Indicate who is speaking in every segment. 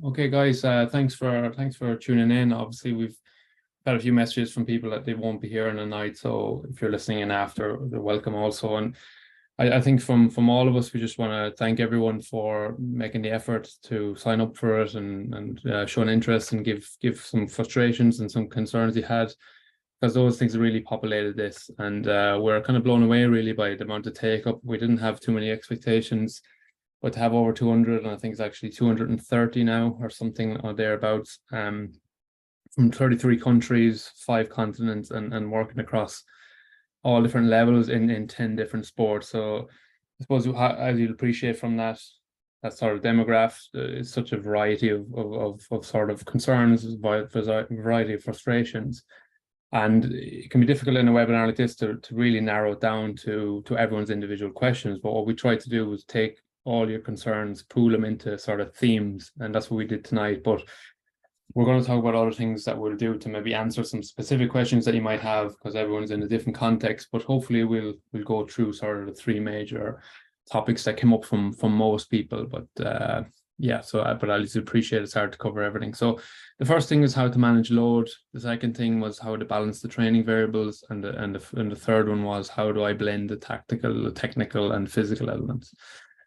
Speaker 1: Okay, guys, thanks for tuning in. Obviously, we've got a few messages from people that they won't be here in the night, so if you're listening in after, they're welcome also. And I think from all of us, we just want to thank everyone for making the effort to sign up for it and show an interest and give some frustrations and some concerns you had, because those things really populated this, and we're kind of blown away really by the amount of take up. We didn't have too many expectations, but to have over 200, and I think it's actually 230 now or something or thereabouts, from 33 countries, 5 continents, and working across all different levels in 10 different sports. So I suppose, as you'll appreciate from that sort of demograph, it's such a variety of sort of concerns, variety of frustrations. And it can be difficult in a webinar like this to really narrow it down to everyone's individual questions. But what we tried to do was take all your concerns, pool them into sort of themes, and that's what we did tonight. But we're going to talk about other things that we'll do to maybe answer some specific questions that you might have, because everyone's in a different context. But hopefully we'll go through sort of the three major topics that came up from most people. But yeah, but I just appreciate it's hard to cover everything. So the first thing is how to manage load. The second thing was how to balance the training variables, and the third one was how do I blend the tactical, the technical, and physical elements.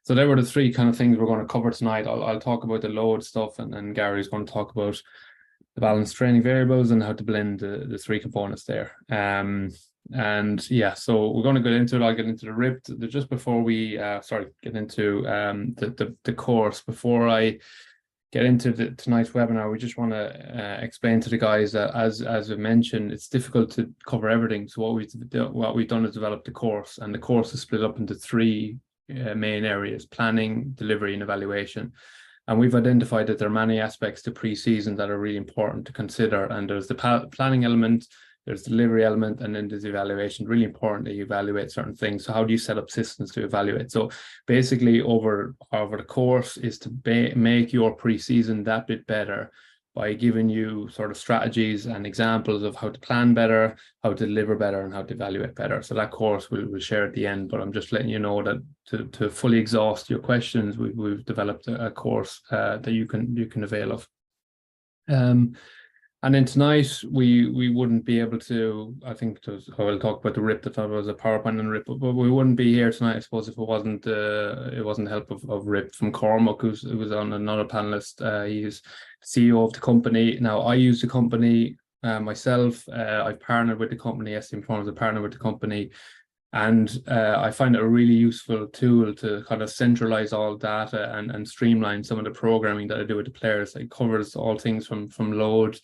Speaker 1: So there were the three kind of things we're going to cover tonight. I'll talk about the load stuff, and then Gary's going to talk about the balanced training variables and how to blend the three components there. And yeah, so we're going to get into it. I'll get into the RYPT just before we get into the course. Before I get into tonight's webinar, we just want to explain to the guys that, as I mentioned, it's difficult to cover everything. So what we've done is develop the course, and the course is split up into three main areas: planning, delivery, and evaluation. And we've identified that there are many aspects to pre-season that are really important to consider. And there's the planning element, there's the delivery element, and then there's evaluation. Really important that you evaluate certain things. So how do you set up systems to evaluate? So basically over the course is to make your pre-season that bit better by giving you sort of strategies and examples of how to plan better, how to deliver better, and how to evaluate better. So that course we'll share at the end, but I'm just letting you know that to fully exhaust your questions, we've developed a course that you can avail of. And then tonight we wouldn't be able to, I think I will talk about the RYPT. I thought it was a PowerPoint and RYPT, but we wouldn't be here tonight, I suppose, if it wasn't the help of RYPT from Cormac, who was on another panelist. He's CEO of the company. Now I use the company myself. I've partnered with the company. SM Informs a partner with the company. And I find it a really useful tool to kind of centralize all data and streamline some of the programming that I do with the players. It covers all things from load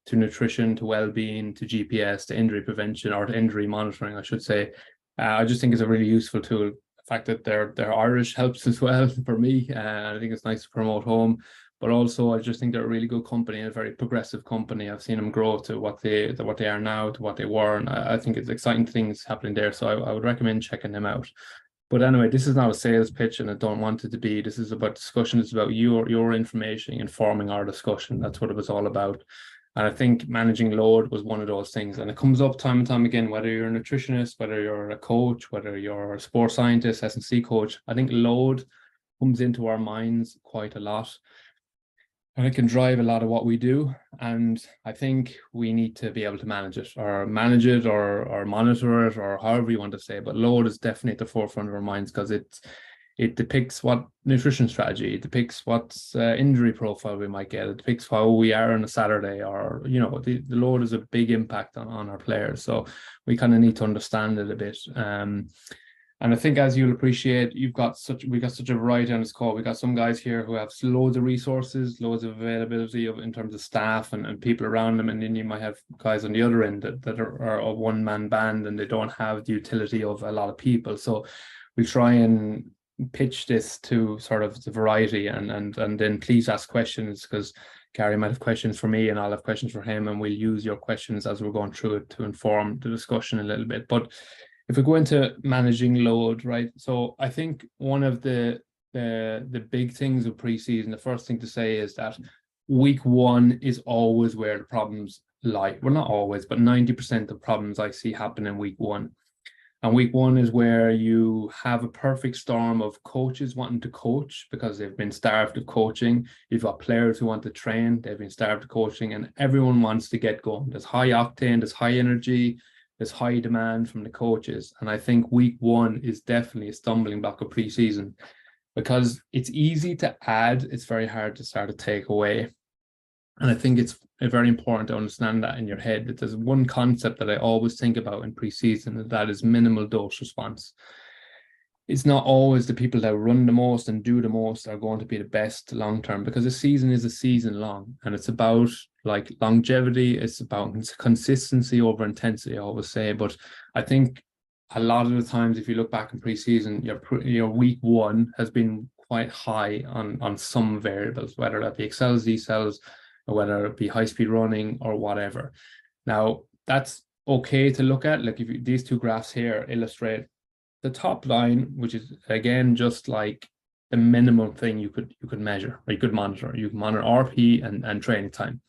Speaker 1: to nutrition to well-being to GPS to injury prevention, or to injury monitoring, I should say. I just think it's a really useful tool. The fact that they're Irish helps as well for me. I think it's nice to promote home, but also I just think they're a really good company, a very progressive company. I've seen them grow to what they are now, to what they were, and I think it's exciting things happening there. So I would recommend checking them out. But anyway, this is not a sales pitch, and I don't want it to be. This is about discussion. It's about your information informing our discussion. That's what it was all about. And I think managing load was one of those things. And it comes up time and time again, whether you're a nutritionist, whether you're a coach, whether you're a sports scientist, S&C coach. I think load comes into our minds quite a lot. And it can drive a lot of what we do. And I think we need to be able to manage it or monitor it, or however you want to say it. But load is definitely at the forefront of our minds, because it depicts what nutrition strategy, it depicts what injury profile we might get, it depicts how we are on a Saturday, or, the load is a big impact on our players. So we kind of need to understand it a bit. And I think, as you'll appreciate, we got such a variety on this call. We got some guys here who have loads of resources, loads of availability in terms of staff and people around them. And then you might have guys on the other end that are a one-man band, and they don't have the utility of a lot of people. So we try and pitch this to sort of the variety, and then please ask questions, because Gary might have questions for me and I'll have questions for him, and we'll use your questions as we're going through it to inform the discussion a little bit. But if we go into managing load, right? So I think one of the big things of preseason, the first thing to say is that week one is always where the problems lie. Well, not always, but 90% of problems I see happen in week one. And week one is where you have a perfect storm of coaches wanting to coach because they've been starved of coaching. You've got players who want to train, they've been starved of coaching, and everyone wants to get going. There's high octane, there's high energy, there's high demand from the coaches. And I think week one is definitely a stumbling block of preseason because it's easy to add, it's very hard to start to take away. And I think it's very important to understand that in your head, that there's one concept that I always think about in preseason, and that is minimal dose response. It's not always the people that run the most and do the most are going to be the best long term, because a season is a season long, and it's about like longevity, it's about consistency over intensity, I always say. But I think a lot of the times, if you look back in preseason, your week one has been quite high on some variables, whether that be accels, decels, or whether it be high speed running or whatever. Now, that's okay to look at. Like, if these two graphs here illustrate the top line, which is again just like the minimum thing you could measure or you could monitor. You can monitor RP and training time.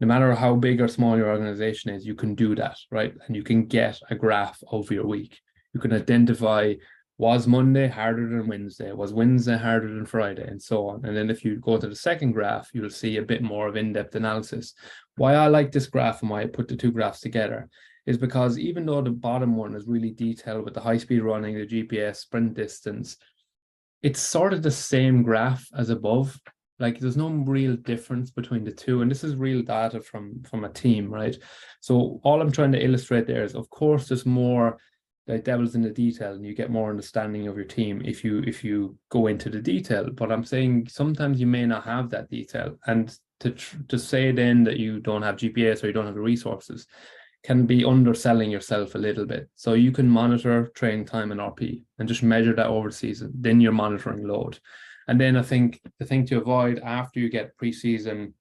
Speaker 1: No matter how big or small your organization is, you can do that, right? And you can get a graph of your week. You can identify, was Monday harder than Wednesday? Was Wednesday harder than Friday? And so on. And then if you go to the second graph, you'll see a bit more of in-depth analysis. Why I like this graph and why I put the two graphs together is because even though the bottom one is really detailed with the high-speed running, the GPS, sprint distance, it's sort of the same graph as above. Like, there's no real difference between the two. And this is real data from a team, right? So all I'm trying to illustrate there is, of course, there's more like devils in the detail, and you get more understanding of your team if you go into the detail. But I'm saying sometimes you may not have that detail, and to say then that you don't have GPS or you don't have the resources can be underselling yourself a little bit. So you can monitor training time and RP and just measure that over the season. Then you're monitoring load. And then I think the thing to avoid after you get preseason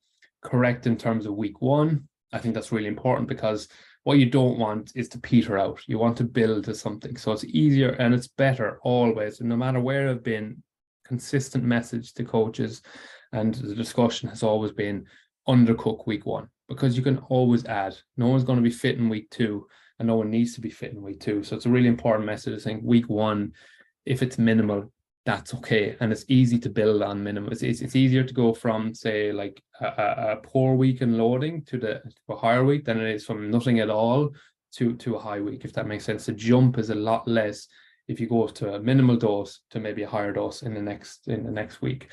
Speaker 1: correct in terms of week one, I think that's really important, because what you don't want is to peter out. You want to build to something. So it's easier and it's better always, no matter where I've been, consistent message to coaches, and the discussion has always been undercook week one, because you can always add. No one's going to be fit in week two, and no one needs to be fit in week two. So it's a really important message. I think week one, if it's minimal, that's okay. And it's easy to build on minimum. It's easier to go from, say, like a poor week in loading to a higher week than it is from nothing at all to a high week, if that makes sense. The jump is a lot less if you go to a minimal dose to maybe a higher dose in the next week.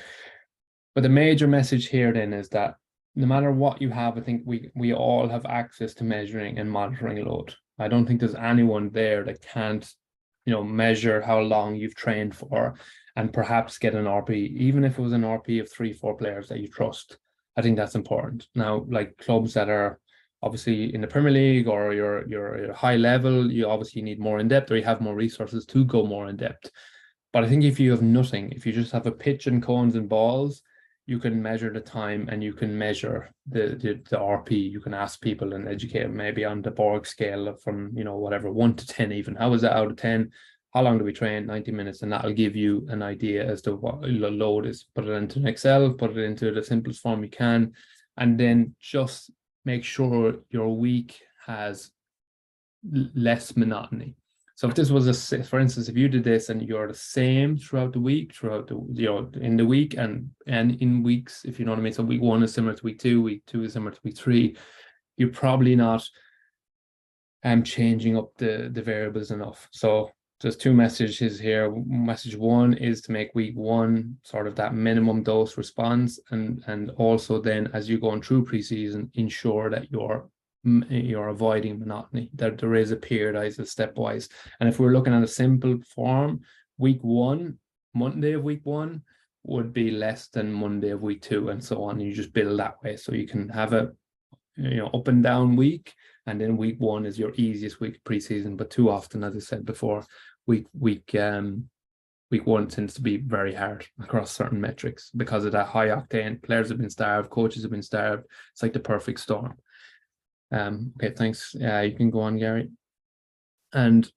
Speaker 1: But the major message here then is that no matter what you have, I think we all have access to measuring and monitoring load. I don't think there's anyone there that can't, measure how long you've trained for and perhaps get an RP, even if it was an RP of 3-4 players that you trust. I think that's important. Now, like clubs that are obviously in the Premier League or you're high level, you obviously need more in depth, or you have more resources to go more in depth. But I think if you have nothing, if you just have a pitch and cones and balls, you can measure the time and you can measure the RP. You can ask people and educate them maybe on the Borg scale from, whatever, 1 to 10 even. How is that out of 10? How long do we train? 90 minutes. And that'll give you an idea as to what the load is. Put it into an Excel, put it into the simplest form you can, and then just make sure your week has less monotony. So if this was for instance, if you did this and you're the same throughout the week, in the week and in weeks, if you know what I mean. So week one is similar to week two is similar to week three, you're probably not changing up the variables enough. So there's two messages here. Message one is to make week one sort of that minimum dose response, and also then as you're going through preseason, ensure that you're avoiding monotony, that there is a periodized, a stepwise. And if we're looking at a simple form, week one, Monday of week one would be less than Monday of week two, and so on. You just build that way, so you can have a up and down week, and then week one is your easiest week preseason. But too often, as I said before, week one tends to be very hard across certain metrics because of that high octane. Players have been starved, coaches have been starved. It's like the perfect storm. Okay, thanks. You can go on, Gary. And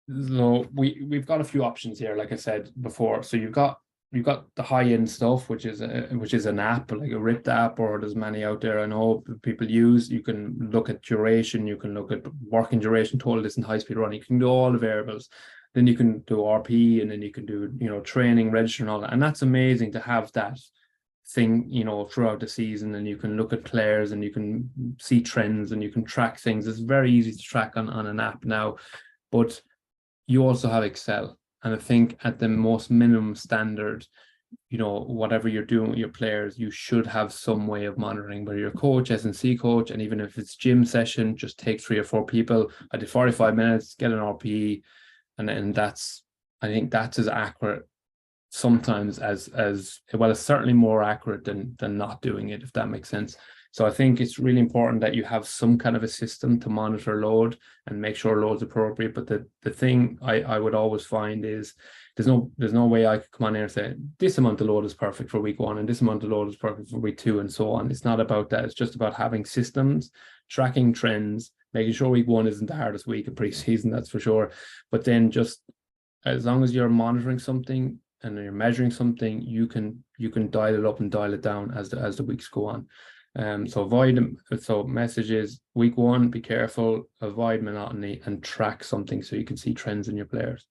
Speaker 1: so we've got a few options here, like I said before. So you've got you've got the high end stuff, which is an app like a RYPT app, or there's many out there I know people use. You can look at duration, you can look at working duration, total distance, high speed running. You can do all the variables. Then you can do RP, and then you can do training, register, and all that. And that's amazing to have that thing throughout the season, and you can look at players and you can see trends and you can track things. It's very easy to track on an app now, but you also have Excel. And I think at the most minimum standard, whatever you're doing with your players, you should have some way of monitoring, whether you're a coach, S&C coach, and even if it's gym session, just take 3 or 4 people. I did 45 minutes, get an RPE, and I think that's as accurate sometimes as well. It's certainly more accurate than not doing it, if that makes sense. So I think it's really important that you have some kind of a system to monitor load and make sure load's appropriate. But the thing I would always find is there's no way I could come on here and say this amount of load is perfect for week 1 and this amount of load is perfect for week 2 and so on. It's not about that. It's just about having systems, tracking trends, making sure week 1 isn't the hardest week of preseason, that's for sure. But then just as long as you're monitoring something and you're measuring something, you can dial it up and dial it down as the weeks go on. So message is week 1, be careful, avoid monotony, and track something so you can see trends in your players.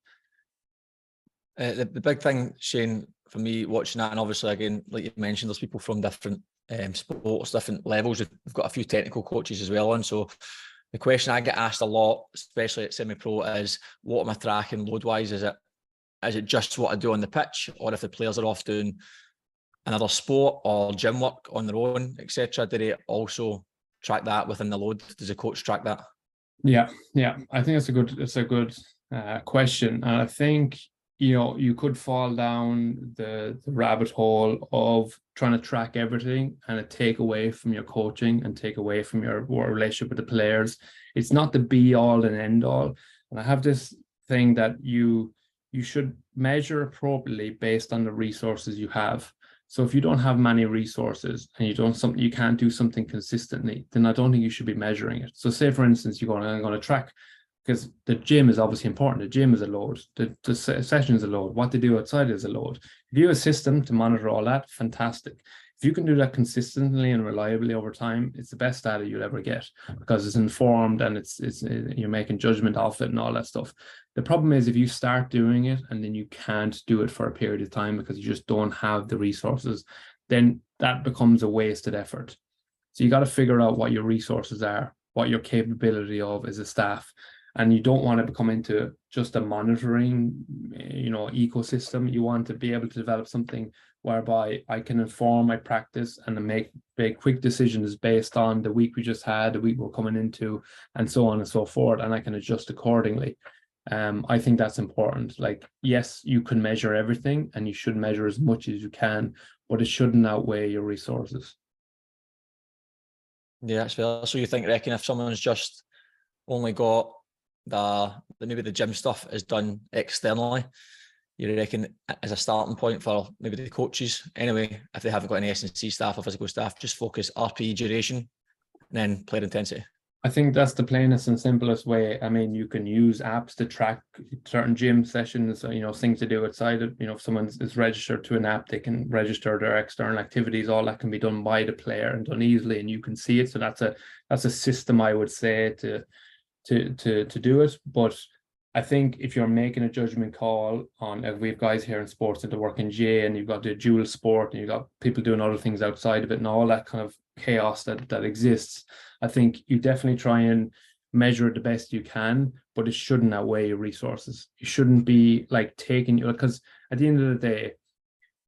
Speaker 2: The big thing, Shayne, for me watching that, and obviously again, like you mentioned, there's people from different sports, different levels. We've got a few technical coaches as well, and so the question I get asked a lot, especially at semi-pro, is what am I tracking load-wise? Is it just what I do on the pitch, or if the players are off doing another sport or gym work on their own, etc.? Do they also track that within the load? Does the coach track that?
Speaker 1: Yeah, I think it's a good question, and I think you could fall down the rabbit hole of trying to track everything, and it take away from your coaching and take away from your relationship with the players. It's not the be all and end all. And I have this thing that you should measure appropriately based on the resources you have. So if you don't have many resources and you can't do something consistently, then I don't think you should be measuring it. So say, for instance, I'm going to track, because the gym is obviously important. The gym is a load. The session is a load. What they do outside is a load. If you have a system to monitor all that, fantastic. If you can do that consistently and reliably over time, it's the best data you'll ever get, because it's informed and it's you're making judgment off it and all that stuff. The problem is if you start doing it and then you can't do it for a period of time because you just don't have the resources, then that becomes a wasted effort. So you got to figure out what your resources are, what your capability of as a staff. And you don't want to become into just a monitoring, ecosystem. You want to be able to develop something whereby I can inform my practice and make quick decisions based on the week we just had, the week we're coming into, and so on and so forth. And I can adjust accordingly. I think that's important. Like, yes, you can measure everything and you should measure as much as you can, but it shouldn't outweigh your resources.
Speaker 2: Yeah, that's fair. So you reckon if someone's just only got maybe the gym stuff is done externally, you reckon as a starting point for maybe the coaches anyway, if they haven't got any S&C staff or physical staff, just focus RP duration and then player intensity?
Speaker 1: I think that's the plainest and simplest way. I mean, you can use apps to track certain gym sessions, things to do outside it. If someone is registered to an app, they can register their external activities. All that can be done by the player and done easily, and you can see it. So that's a system, I would say, to do it. But I think if you're making a judgment call on, we have guys here in sports that work in GA, and you've got the dual sport, and you've got people doing other things outside of it, and all that kind of chaos that exists, I think you definitely try and measure it the best you can, but it shouldn't outweigh your resources. You shouldn't be like because at the end of the day,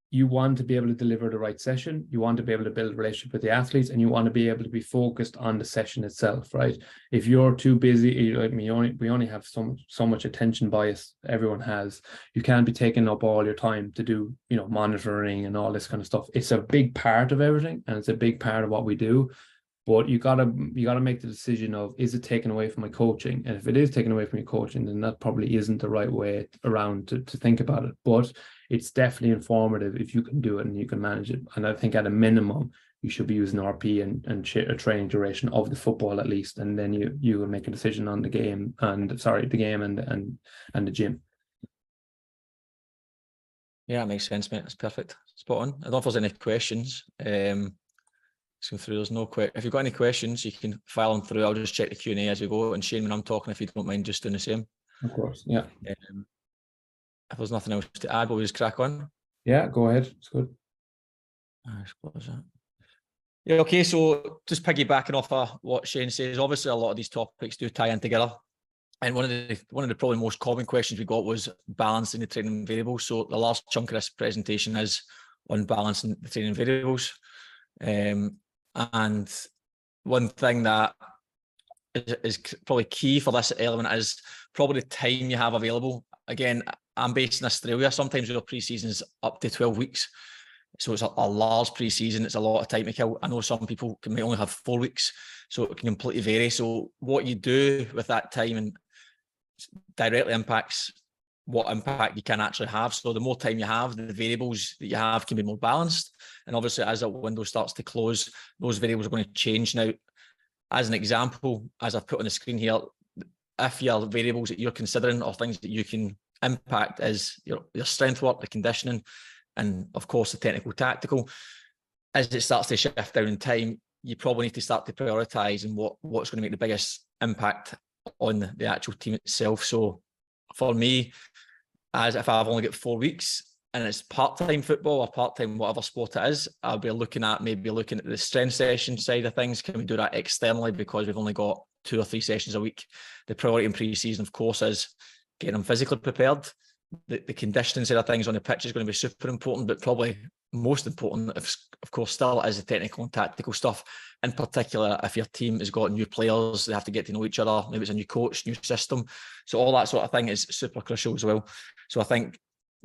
Speaker 1: you want to be able to deliver the right session, you want to be able to build a relationship with the athletes, and you want to be able to be focused on the session itself, right? If you're too busy, we only have so much attention bias, everyone has. You can't be taking up all your time to do, monitoring and all this kind of stuff. It's a big part of everything, and it's a big part of what we do. But you gotta make the decision of, is it taken away from my coaching? And if it is taken away from your coaching, then that probably isn't the right way around to think about it. But it's definitely informative if you can do it and you can manage it. And I think at a minimum, you should be using RP and a training duration of the football at least, and then you will make a decision on the game and the gym.
Speaker 2: Yeah, that makes sense, mate. That's perfect. Spot on. I don't know if there's any questions. Just going through. There's no if you've got any questions, you can file them through. I'll just check the Q&A as we go. And Shayne, when I'm talking, if you don't mind just doing the same.
Speaker 1: Of course, yeah.
Speaker 2: If there's nothing else to add, we'll just crack on.
Speaker 1: Yeah, go ahead. It's good.
Speaker 2: What was that? Yeah, okay. So just piggybacking off of what Shayne says, obviously a lot of these topics do tie in together. And one of the probably most common questions we got was balancing the training variables. So the last chunk of this presentation is on balancing the training variables. And one thing that is probably key for this element is probably the time you have available. Again, I'm based in Australia. Sometimes your pre-season is up to 12 weeks. So it's a large pre-season. It's a lot of time to kill. I know some people may only have 4 weeks, so it can completely vary. So what you do with that time and directly impacts what impact you can actually have. So the more time you have, the variables that you have can be more balanced. And obviously, as that window starts to close, those variables are going to change. Now, as an example, as I've put on the screen here, if your variables that you're considering or things that you can impact is your strength work, the conditioning, and of course the technical tactical, as it starts to shift down in time, you probably need to start to prioritize and what's going to make the biggest impact on the actual team itself. So for me, as if I've only got 4 weeks and it's part-time football or part-time whatever sport it is, I'll be looking at the strength session side of things. Can we do that externally because we've only got 2 or 3 sessions a week? The priority in pre-season, of course, is getting them physically prepared. The conditioning side of things on the pitch is going to be super important, but probably most important, of course, still is the technical and tactical stuff. In particular, if your team has got new players, they have to get to know each other. Maybe it's a new coach, new system. So all that sort of thing is super crucial as well. So I think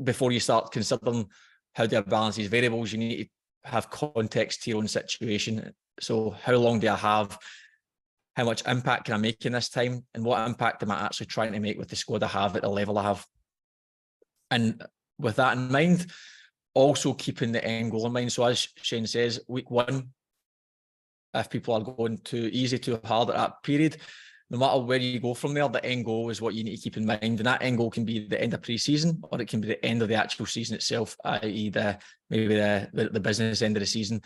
Speaker 2: before you start considering how do I balance these variables, you need to have context to your own situation. So how long do I have? How much impact can I make in this time? And what impact am I actually trying to make with the squad I have at the level I have? And with that in mind, also keeping the end goal in mind. So as Shayne says, week 1, if people are going too easy, too hard at that period, no matter where you go from there, the end goal is what you need to keep in mind. And that end goal can be the end of pre-season, or it can be the end of the actual season itself, i.e. maybe the business end of the season.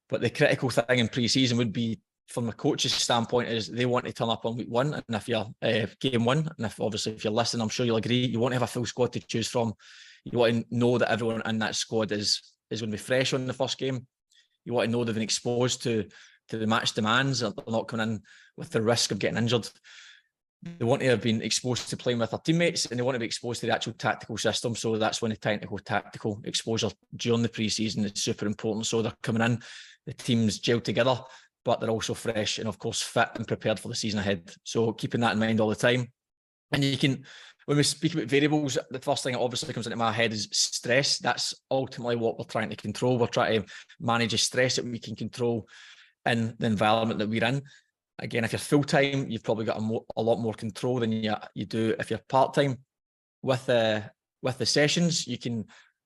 Speaker 2: But the critical thing in pre-season would be, from a coach's standpoint, is they want to turn up on week 1. And if you're game 1, and if you're listening, I'm sure you'll agree, you want to have a full squad to choose from. You want to know that everyone in that squad is going to be fresh on the first game. You want to know they've been exposed to the match demands, or they're not coming in with the risk of getting injured. They want to have been exposed to playing with their teammates, and they want to be exposed to the actual tactical system. So that's when the technical tactical exposure during the pre-season is super important. So they're coming in, the team's gelled together, but they're also fresh and of course fit and prepared for the season ahead. So keeping that in mind all the time. And you can, when we speak about variables, the first thing that obviously comes into my head is stress. That's ultimately what we're trying to control. We're trying to manage the stress that we can control in the environment that we're in. Again, if you're full-time, you've probably got a lot more control than you do if you're part-time. With the sessions, you can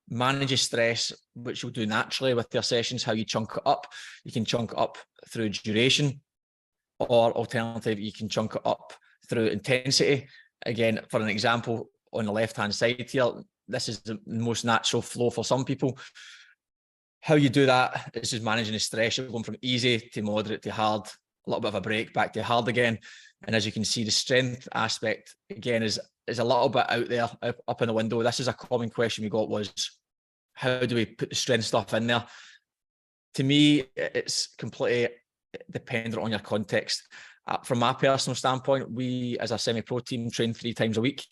Speaker 2: manage your stress, which you'll do naturally with your sessions, how you chunk it up. You can chunk it up through duration, or alternatively, you can chunk it up through intensity. Again, for an example, on the left-hand side here, this is the most natural flow for some people. How you do that is just managing the stress. You're going from easy to moderate to hard, a little bit of a break, back to hard again. And as you can see, the strength aspect, again, is a little bit out there, up in the window. This is a common question we got, was how do we put the strength stuff in there? To me, it's completely dependent on your context. From my personal standpoint, we as a semi-pro team train 3 times a week.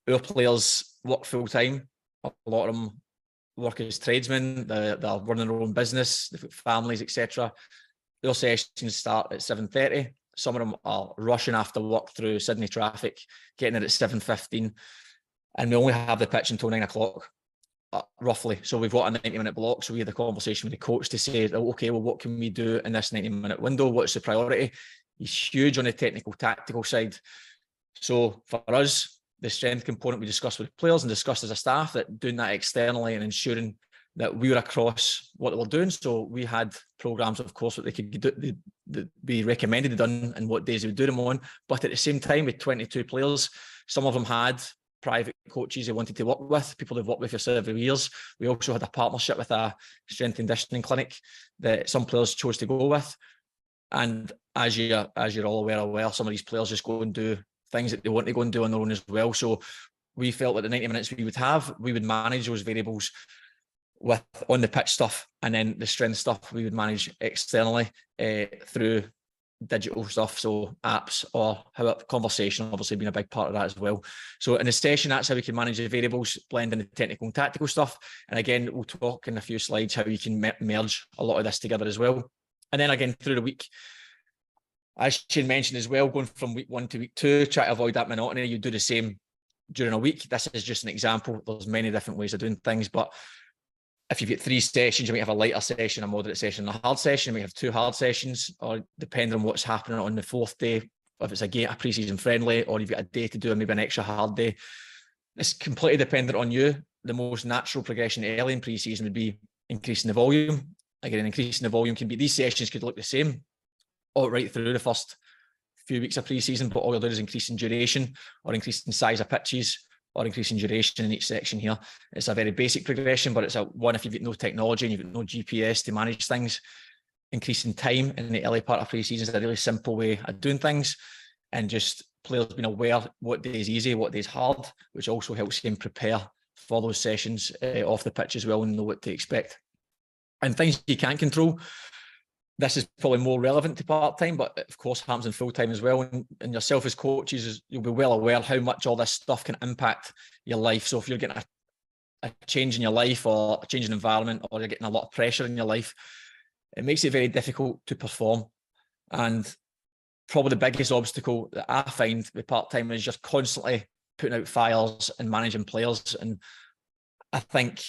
Speaker 2: Our players work full-time. A lot of them work as tradesmen. They're running their own business, they've got families, etc. Their sessions start at 7:30. Some of them are rushing after work through Sydney traffic, getting it at 7:15. And we only have the pitch until 9 o'clock. Roughly. So we've got a 90-minute block. So we had the conversation with the coach to say, okay, well, what can we do in this 90-minute window? What's the priority? He's huge on the technical tactical side. So for us, the strength component we discussed with players and discussed as a staff, that doing that externally and ensuring that we were across what they were doing. So we had programs, of course, that they could do, be recommended done and what days they would do them on. But at the same time, with 22 players, some of them had private coaches they wanted to work with, people they've worked with for several years. We also had a partnership with a strength and conditioning clinic that some players chose to go with. And as you're all aware, some of these players just go and do things that they want to go and do on their own as well. So we felt that the 90 minutes we would manage those variables with on the pitch stuff, and then the strength stuff we would manage externally through digital stuff, so apps or however, conversation obviously being a big part of that as well. So in the session, that's how we can manage the variables, blend in the technical and tactical stuff. And again, we'll talk in a few slides how you can merge a lot of this together as well. And then again, through the week, as Shayne mentioned as well, going from week 1 to week 2, try to avoid that monotony. You do the same during a week. This is just an example. There's many different ways of doing things, but if you get 3 sessions, you might have a lighter session, a moderate session, and a hard session. You might have 2 hard sessions, or depending on what's happening on the 4th day, if it's a pre-season friendly, or you've got a day to do maybe an extra hard day. It's completely dependent on you. The most natural progression early in pre-season would be increasing the volume. Again, increasing the volume can be, these sessions could look the same all right through the first few weeks of pre-season, but all you're doing is increasing duration or increasing size of pitches or increasing duration in each section here. It's a very basic progression, but it's a one if you've got no technology and you've got no GPS to manage things. Increasing time in the early part of pre-season is a really simple way of doing things, and just players being aware what day is easy, what day is hard, which also helps them prepare for those sessions off the pitch as well and know what to expect. And things you can't control, this is probably more relevant to part-time, but of course happens in full-time as well. And yourself as coaches, you'll be well aware how much all this stuff can impact your life. So if you're getting a change in your life or a change in environment, or you're getting a lot of pressure in your life, it makes it very difficult to perform. And probably the biggest obstacle that I find with part-time is just constantly putting out fires and managing players. And I think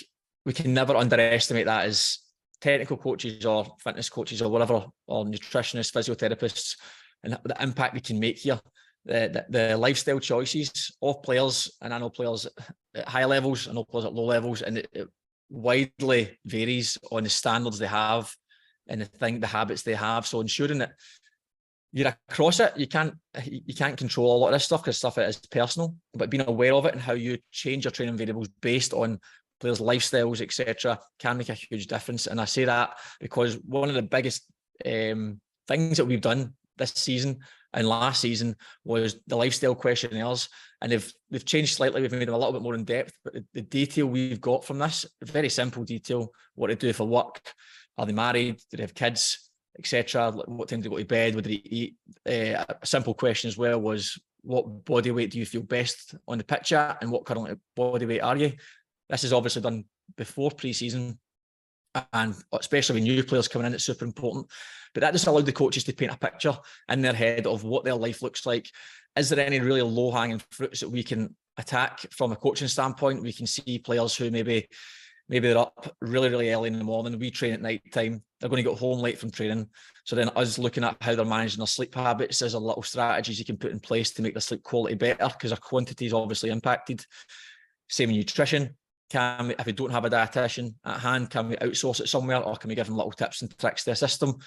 Speaker 2: we can never underestimate that as technical coaches or fitness coaches or whatever, or nutritionists, physiotherapists, and the impact we can make here. The lifestyle choices of players, and I know players at high levels, I know players at low levels, and it widely varies on the standards they have and the habits they have. So ensuring that you're across it, you can't control a lot of this stuff because stuff is personal, but being aware of it and how you change your training variables based on players' lifestyles, etc., can make a huge difference. And I say that because one of the biggest things that we've done this season and last season was the lifestyle questionnaires, and they've changed slightly. We've made them a little bit more in depth, but the detail we've got from this, very simple detail: what they do for work, are they married, do they have kids, etc., what time do they go to bed, what do they eat. A simple question as well was, what body weight do you feel best on the pitch at, and what current body weight are you? This is obviously done before pre-season, and especially with new players coming in, it's super important. But that just allowed the coaches to paint a picture in their head of what their life looks like. Is there any really low-hanging fruits that we can attack from a coaching standpoint? We can see players who maybe they're up really, really early in the morning. We train at night time. They're going to get home late from training. So then us looking at how they're managing their sleep habits, there's a little strategies you can put in place to make the sleep quality better, because our quantity is obviously impacted. Same in nutrition. If we don't have a dietitian at hand, can we outsource it somewhere, or can we give them little tips and tricks to assist them?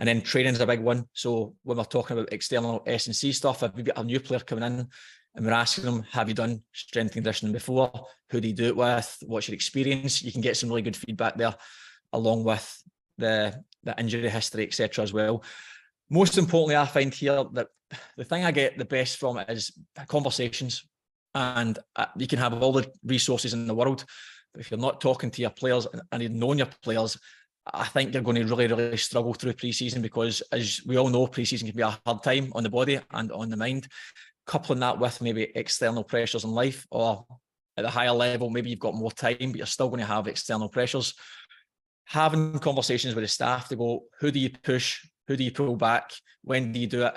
Speaker 2: And then training is a big one. So when we're talking about external S&C stuff, if we've got a new player coming in and we're asking them, have you done strength and conditioning before? Who do you do it with? What's your experience? You can get some really good feedback there, along with the injury history, etc. as well. Most importantly, I find here that the thing I get the best from it is conversations. And you can have all the resources in the world, but if you're not talking to your players and you've known your players, I think you're going to really, really struggle through pre-season, because as we all know, pre-season can be a hard time on the body and on the mind. Coupling that with maybe external pressures in life, or at a higher level, maybe you've got more time, but you're still going to have external pressures. Having conversations with the staff to go, who do you push? Who do you pull back? When do you do it?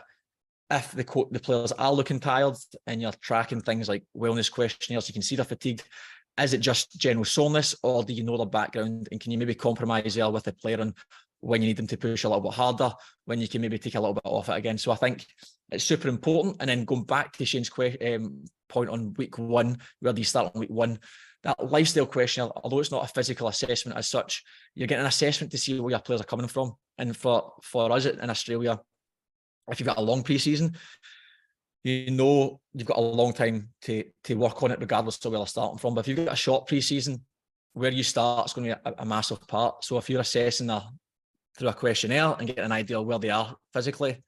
Speaker 2: If the players are looking tired and you're tracking things like wellness questionnaires, you can see they're fatigued. Is it just general soreness, or do you know their background? And can you maybe compromise there with the player on when you need them to push a little bit harder, when you can maybe take a little bit off it again? So I think it's super important. And then going back to Shayne's point on week 1, where do you start on week 1? That lifestyle questionnaire, although it's not a physical assessment as such, you're getting an assessment to see where your players are coming from. And for us in Australia, if you've got a long pre-season, you know you've got a long time to work on it, regardless of where they're starting from. But if you've got a short pre-season, where you start is going to be a massive part. So if you're assessing through a questionnaire and getting an idea of where they are physically,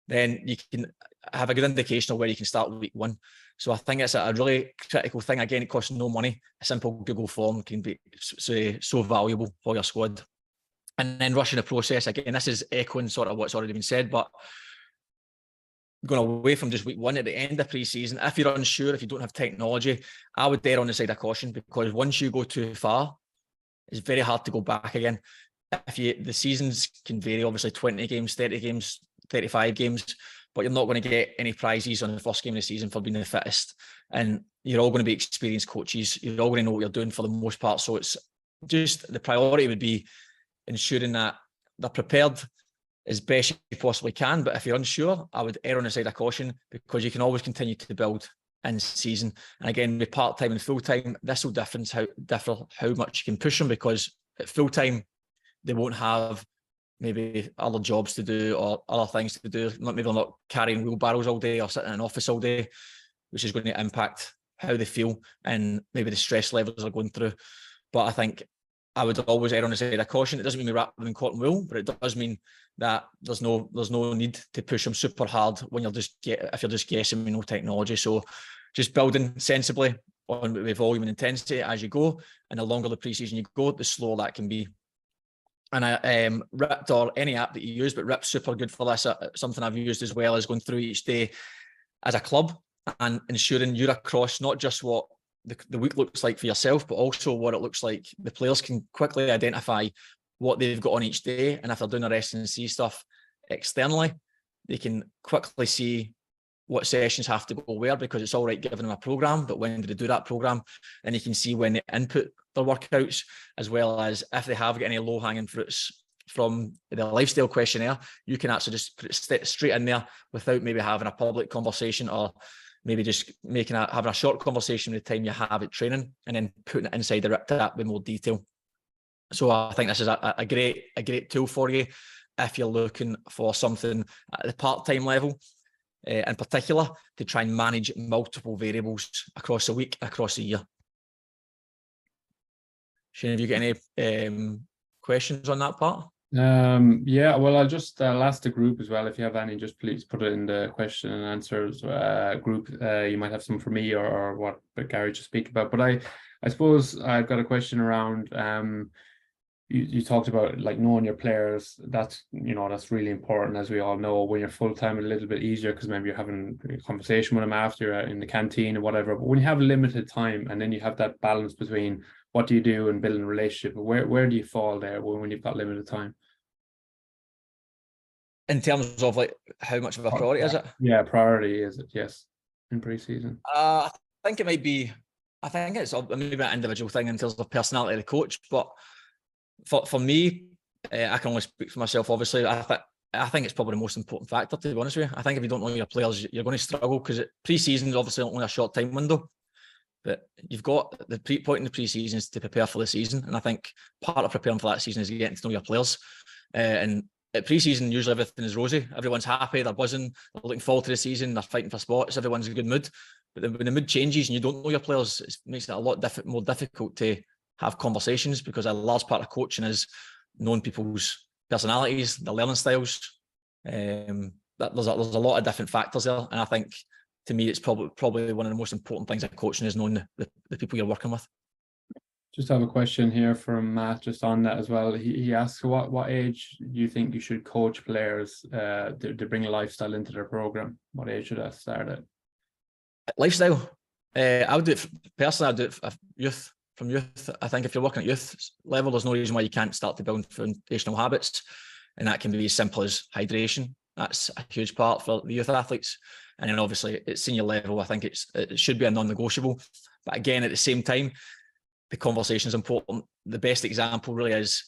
Speaker 2: then you can have a good indication of where you can start week 1. So I think it's a really critical thing. Again, it costs no money. A simple Google form can be so valuable for your squad. And then rushing the process, again, this is echoing sort of what's already been said, but going away from just week 1 at the end of pre-season, if you're unsure, if you don't have technology, I would err on the side of caution, because once you go too far, it's very hard to go back again. The seasons can vary, obviously 20 games, 30 games, 35 games, but you're not going to get any prizes on the first game of the season for being the fittest. And you're all going to be experienced coaches. You're all going to know what you're doing for the most part. So it's just, the priority would be ensuring that they're prepared as best you possibly can. But if you're unsure, I would err on the side of caution, because you can always continue to build in season. And again, with part-time and full-time, this will differ how much you can push them, because at full-time, they won't have maybe other jobs to do or other things to do. Maybe they're not carrying wheelbarrows all day or sitting in an office all day, which is going to impact how they feel and maybe the stress levels they're going through. But I think I would always err on the side of caution. It doesn't mean we wrap them in cotton wool, but it does mean that there's no need to push them super hard when if you're just guessing with no technology. So just building sensibly with volume and intensity as you go, and the longer the pre-season you go, the slower that can be. And RYPT, or any app that you use, but RYPT's super good for this. Something I've used as well is going through each day as a club and ensuring you're across not just what the week looks like for yourself, but also what it looks like. The players can quickly identify what they've got on each day, and if they're doing the rest and see stuff externally, they can quickly see what sessions have to go where, because it's all right giving them a program, but when do they do that program? And you can see when they input their workouts, as well as if they have got any low-hanging fruits from the lifestyle questionnaire, you can actually just put it straight in there without maybe having a public conversation, or maybe just having a short conversation with the time you have at training, and then putting it inside the RYPT app with more detail. So I think this is a great tool for you if you're looking for something at the part-time level, in particular, to try and manage multiple variables across a week, across a year. Shayne, have you got any questions on that part?
Speaker 1: Yeah, well, I'll just ask the group as well. If you have any, just please put it in the question and answers group. You might have some for me or what Gary just speak about. But I suppose I've got a question around you talked about like knowing your players. That's really important, as we all know. When you're full-time, it's a little bit easier because maybe you're having a conversation with them after in the canteen or whatever. But when you have limited time, and then you have that balance between what do you do and building a relationship, where do you fall there when you've got limited time?
Speaker 2: In terms of like how much of a priority is it?
Speaker 1: Yeah, priority is it, yes, in pre-season.
Speaker 2: I think it might be, I think it's maybe an individual thing in terms of personality of the coach, but for me, I can only speak for myself, obviously. I think it's probably the most important factor, to be honest with you. I think if you don't know your players, you're going to struggle, because pre-season is obviously only a short time window, but you've got the point in the pre-season is to prepare for the season. And I think part of preparing for that season is getting to know your players. And at pre-season, usually everything is rosy. Everyone's happy, they're buzzing, they're looking forward to the season, they're fighting for spots, everyone's in a good mood. But then when the mood changes and you don't know your players, it makes it a lot more difficult to have conversations, because a large part of coaching is knowing people's personalities, their learning styles. There's a lot of different factors there, and I think to me it's probably one of the most important things of coaching is knowing the people you're working with.
Speaker 1: Just have a question here from Matt just on that as well. He asks what age do you think you should coach players to bring a lifestyle into their program? What age should that start at?
Speaker 2: Lifestyle, I would do it personally. I'd do it from youth. I think if you're working at youth level, there's no reason why you can't start to build foundational habits, and that can be as simple as hydration. That's a huge part for the youth athletes. And then obviously at senior level, I think it should be a non-negotiable. But again, at the same time, the conversation is important. The best example really is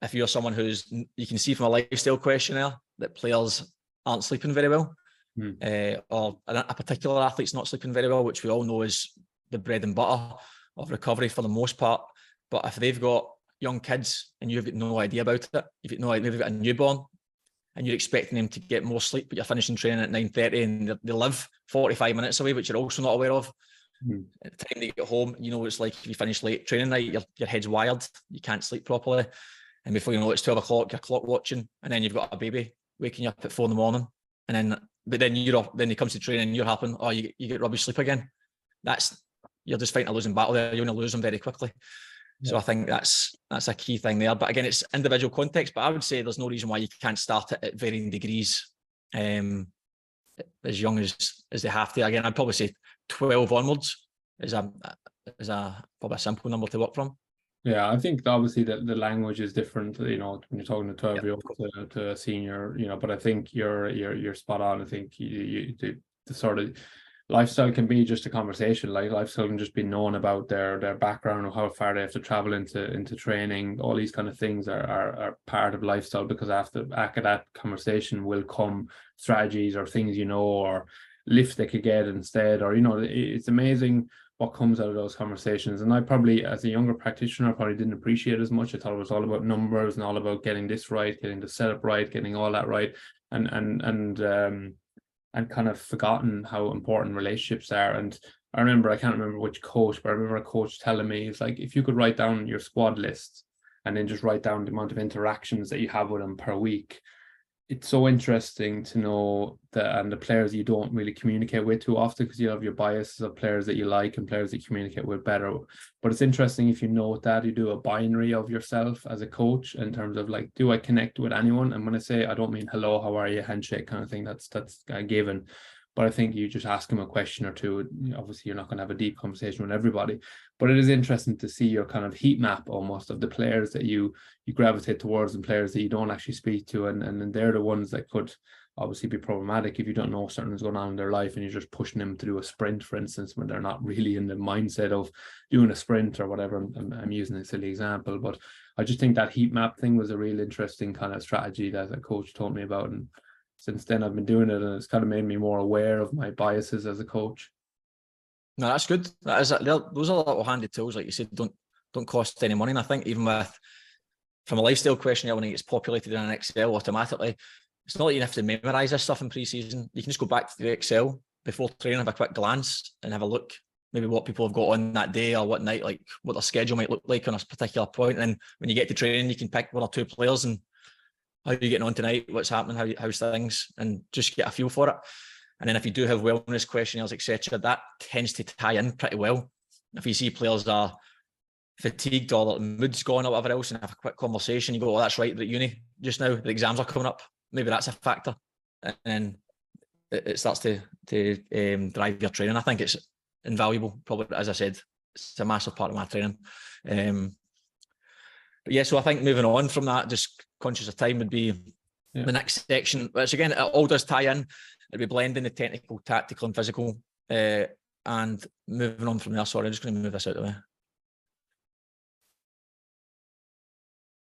Speaker 2: if you're someone you can see from a lifestyle questionnaire that players aren't sleeping very well, or a particular athlete's not sleeping very well, which we all know is the bread and butter of recovery for the most part. But if they've got young kids and you've got no idea about it, maybe you've got a newborn, and you're expecting them to get more sleep, but you're finishing training at 9:30 and they live 45 minutes away, which you're also not aware of. At the time they get home, you know, it's like if you finish late training night, your head's wired, you can't sleep properly. And before you know it, it's 12 o'clock, you're clock watching, and then you've got a baby waking you up at 4 a.m. And then he comes to training and you're happen, oh, you get rubbish sleep again. You're just fighting a losing battle there. You're going to lose them very quickly. So I think that's a key thing there. But again, it's individual context. But I would say there's no reason why you can't start it at varying degrees, as young as they have to. Again, I'd probably say 12 onwards is probably a simple number to work from.
Speaker 1: Yeah, I think obviously the language is different, you know, when you're talking to 12-year-old to a senior, you know, but I think you're spot on. I think the sort of lifestyle can be just a conversation. Like lifestyle can just be known about their background or how far they have to travel into training. All these kind of things are part of lifestyle, because after that conversation will come strategies or things, you know, or lifts they could get instead, or, you know, it's amazing what comes out of those conversations. And I probably, as a younger practitioner, probably didn't appreciate as much. I thought it was all about numbers and all about getting this right, getting the setup right, getting all that right, and kind of forgotten how important relationships are. And I can't remember which coach, but I remember a coach telling me, it's like, if you could write down your squad list and then just write down the amount of interactions that you have with them per week, it's so interesting to know that, and the players you don't really communicate with too often, because you have your biases of players that you like and players that you communicate with better. But it's interesting if you note that you do a binary of yourself as a coach in terms of like, do I connect with anyone? And when I say, I don't mean hello, how are you, handshake kind of thing. That's a given. But I think you just ask them a question or two. Obviously, you're not going to have a deep conversation with everybody, but it is interesting to see your kind of heat map almost of the players that you gravitate towards and players that you don't actually speak to. And then they're the ones that could obviously be problematic if you don't know something's going on in their life and you're just pushing them to do a sprint, for instance, when they're not really in the mindset of doing a sprint or whatever. I'm using a silly example, but I just think that heat map thing was a real interesting kind of strategy that a coach told me about. And since then I've been doing it, and it's kind of made me more aware of my biases as a coach.
Speaker 2: No, that's good. Those are little handy tools, like you said, don't cost any money. And I think even from a lifestyle questionnaire, when it gets populated in an Excel automatically, it's not like you have to memorize this stuff in pre-season. You can just go back to the Excel before training, have a quick glance and have a look, maybe what people have got on that day or what night, like what their schedule might look like on a particular point. And then when you get to training, you can pick one or two players and how are you getting on tonight? What's happening? How's things? And just get a feel for it. And then if you do have wellness questionnaires, etc., that tends to tie in pretty well. If you see players are fatigued or the mood's gone or whatever else, and have a quick conversation, you go, "Oh, that's right. They're at uni just now. The exams are coming up. Maybe that's a factor." And then it starts to drive your training. I think it's invaluable. Probably, as I said, it's a massive part of my training. But yeah, so I think moving on from that, just conscious of time, would be the next section, which again, it all does tie in. It'll be blending the technical, tactical and physical. And moving on from there, sorry, I'm just going to move this out of the way.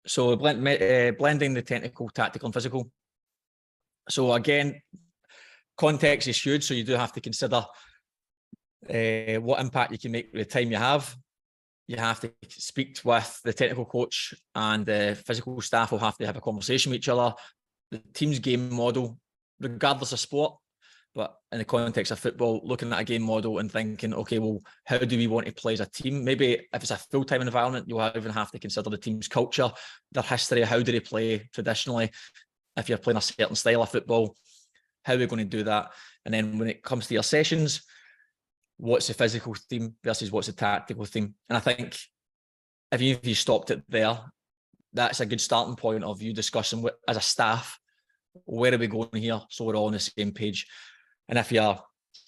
Speaker 2: So blending the technical, tactical and physical. So again, context is huge. So you do have to consider what impact you can make with the time you have. You have to speak with the technical coach, and the physical staff will have to have a conversation with each other. The team's game model, regardless of sport, but in the context of football, looking at a game model and thinking, okay, well, how do we want to play as a team? Maybe if it's a full-time environment, you'll even have to consider the team's culture, their history, how do they play traditionally? If you're playing a certain style of football, how are we going to do that? And then when it comes to your sessions, what's the physical theme versus what's the tactical theme? And I think if you stopped it there, that's a good starting point of you discussing as a staff, where are we going here? So we're all on the same page. And if you're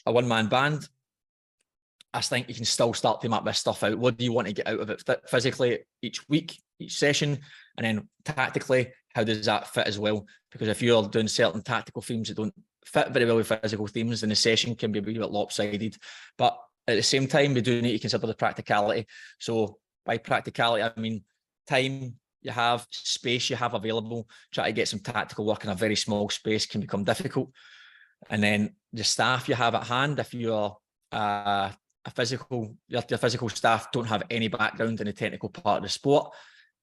Speaker 2: a one-man band, I think you can still start to map this stuff out. What do you want to get out of it physically each week, each session? And then tactically, how does that fit as well? Because if you're doing certain tactical themes that don't fit very well with physical themes, then the session can be a wee bit lopsided. But at the same time, we do need to consider the practicality. So by practicality, I mean time you have, space you have available. Try to get some tactical work in a very small space can become difficult. And then the staff you have at hand, if you're your physical staff don't have any background in the technical part of the sport,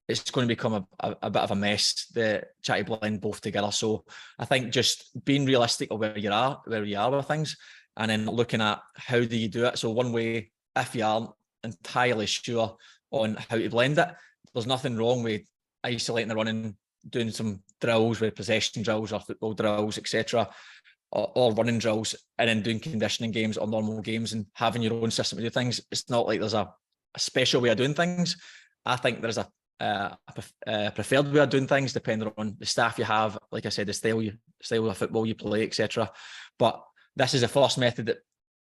Speaker 2: it's going to become a bit of a mess to try to blend both together. So I think just being realistic of where you are with things, and then looking at how do you do it. So one way, if you aren't entirely sure on how to blend it, there's nothing wrong with isolating the running, doing some drills with possession drills or football drills, etc., or running drills, and then doing conditioning games or normal games and having your own system to do things. It's not like there's a special way of doing things. I think there's a preferred way of doing things depending on the staff you have, like I said, the style of football you play, etc. But this is the first method that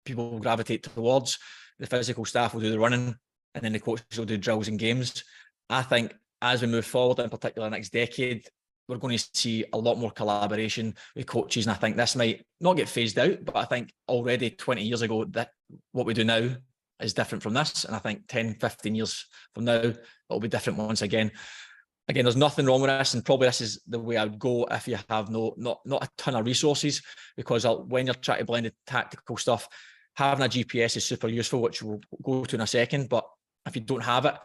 Speaker 2: people will gravitate towards. The physical staff will do the running, and then the coaches will do drills and games. I think as we move forward, in particular next decade, we're going to see a lot more collaboration with coaches, and I think this might not get phased out, but I think already 20 years ago, that what we do now is different from this, and I think 10, 15 years from now, it'll be different once again. Again, there's nothing wrong with this, and probably this is the way I would go if you have not a ton of resources, because when you're trying to blend the tactical stuff, having a GPS is super useful, which we'll go to in a second. But if you don't have it,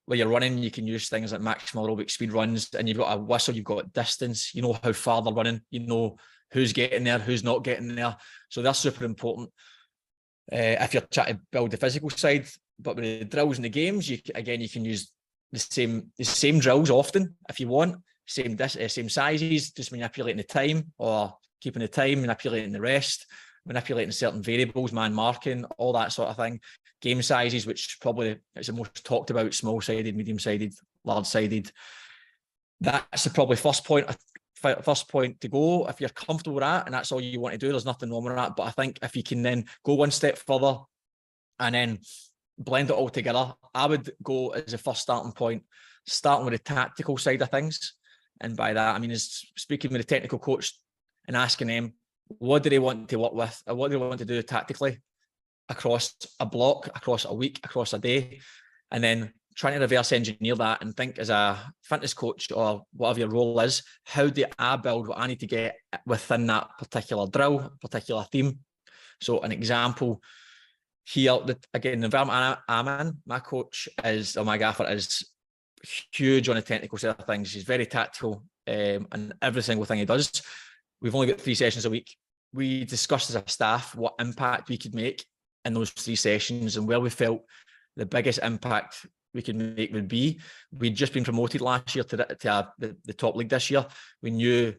Speaker 2: where you're running, you can use things like maximal aerobic speed runs, and you've got a whistle, you've got distance, you know how far they're running, you know who's getting there, who's not getting there. So that's super important if you're trying to build the physical side. But with the drills and the games, you can use the same drills often if you want, same sizes, just manipulating the time or keeping the time, manipulating the rest, manipulating certain variables, man marking, all that sort of thing. Game sizes, which probably is the most talked about, small-sided, medium-sided, large-sided. That's probably first point to go. If you're comfortable with that and that's all you want to do, there's nothing wrong with that. But I think if you can then go one step further and then blend it all together, I would go as a first starting point, starting with the tactical side of things. And by that, I mean, is speaking with the technical coach and asking them, what do they want to work with? Or what do they want to do tactically across a block, across a week, across a day? And then trying to reverse engineer that and think as a fitness coach or whatever your role is, how do I build what I need to get within that particular drill, particular theme? So an example here, again, the environment I'm in, my coach is, or my gaffer is huge on the technical side of things. He's very tactical and every single thing he does. We've only got 3 sessions a week. We discussed as a staff what impact we could make in those 3 sessions and where we felt the biggest impact we could make would be. We'd just been promoted last year to the top league this year. We knew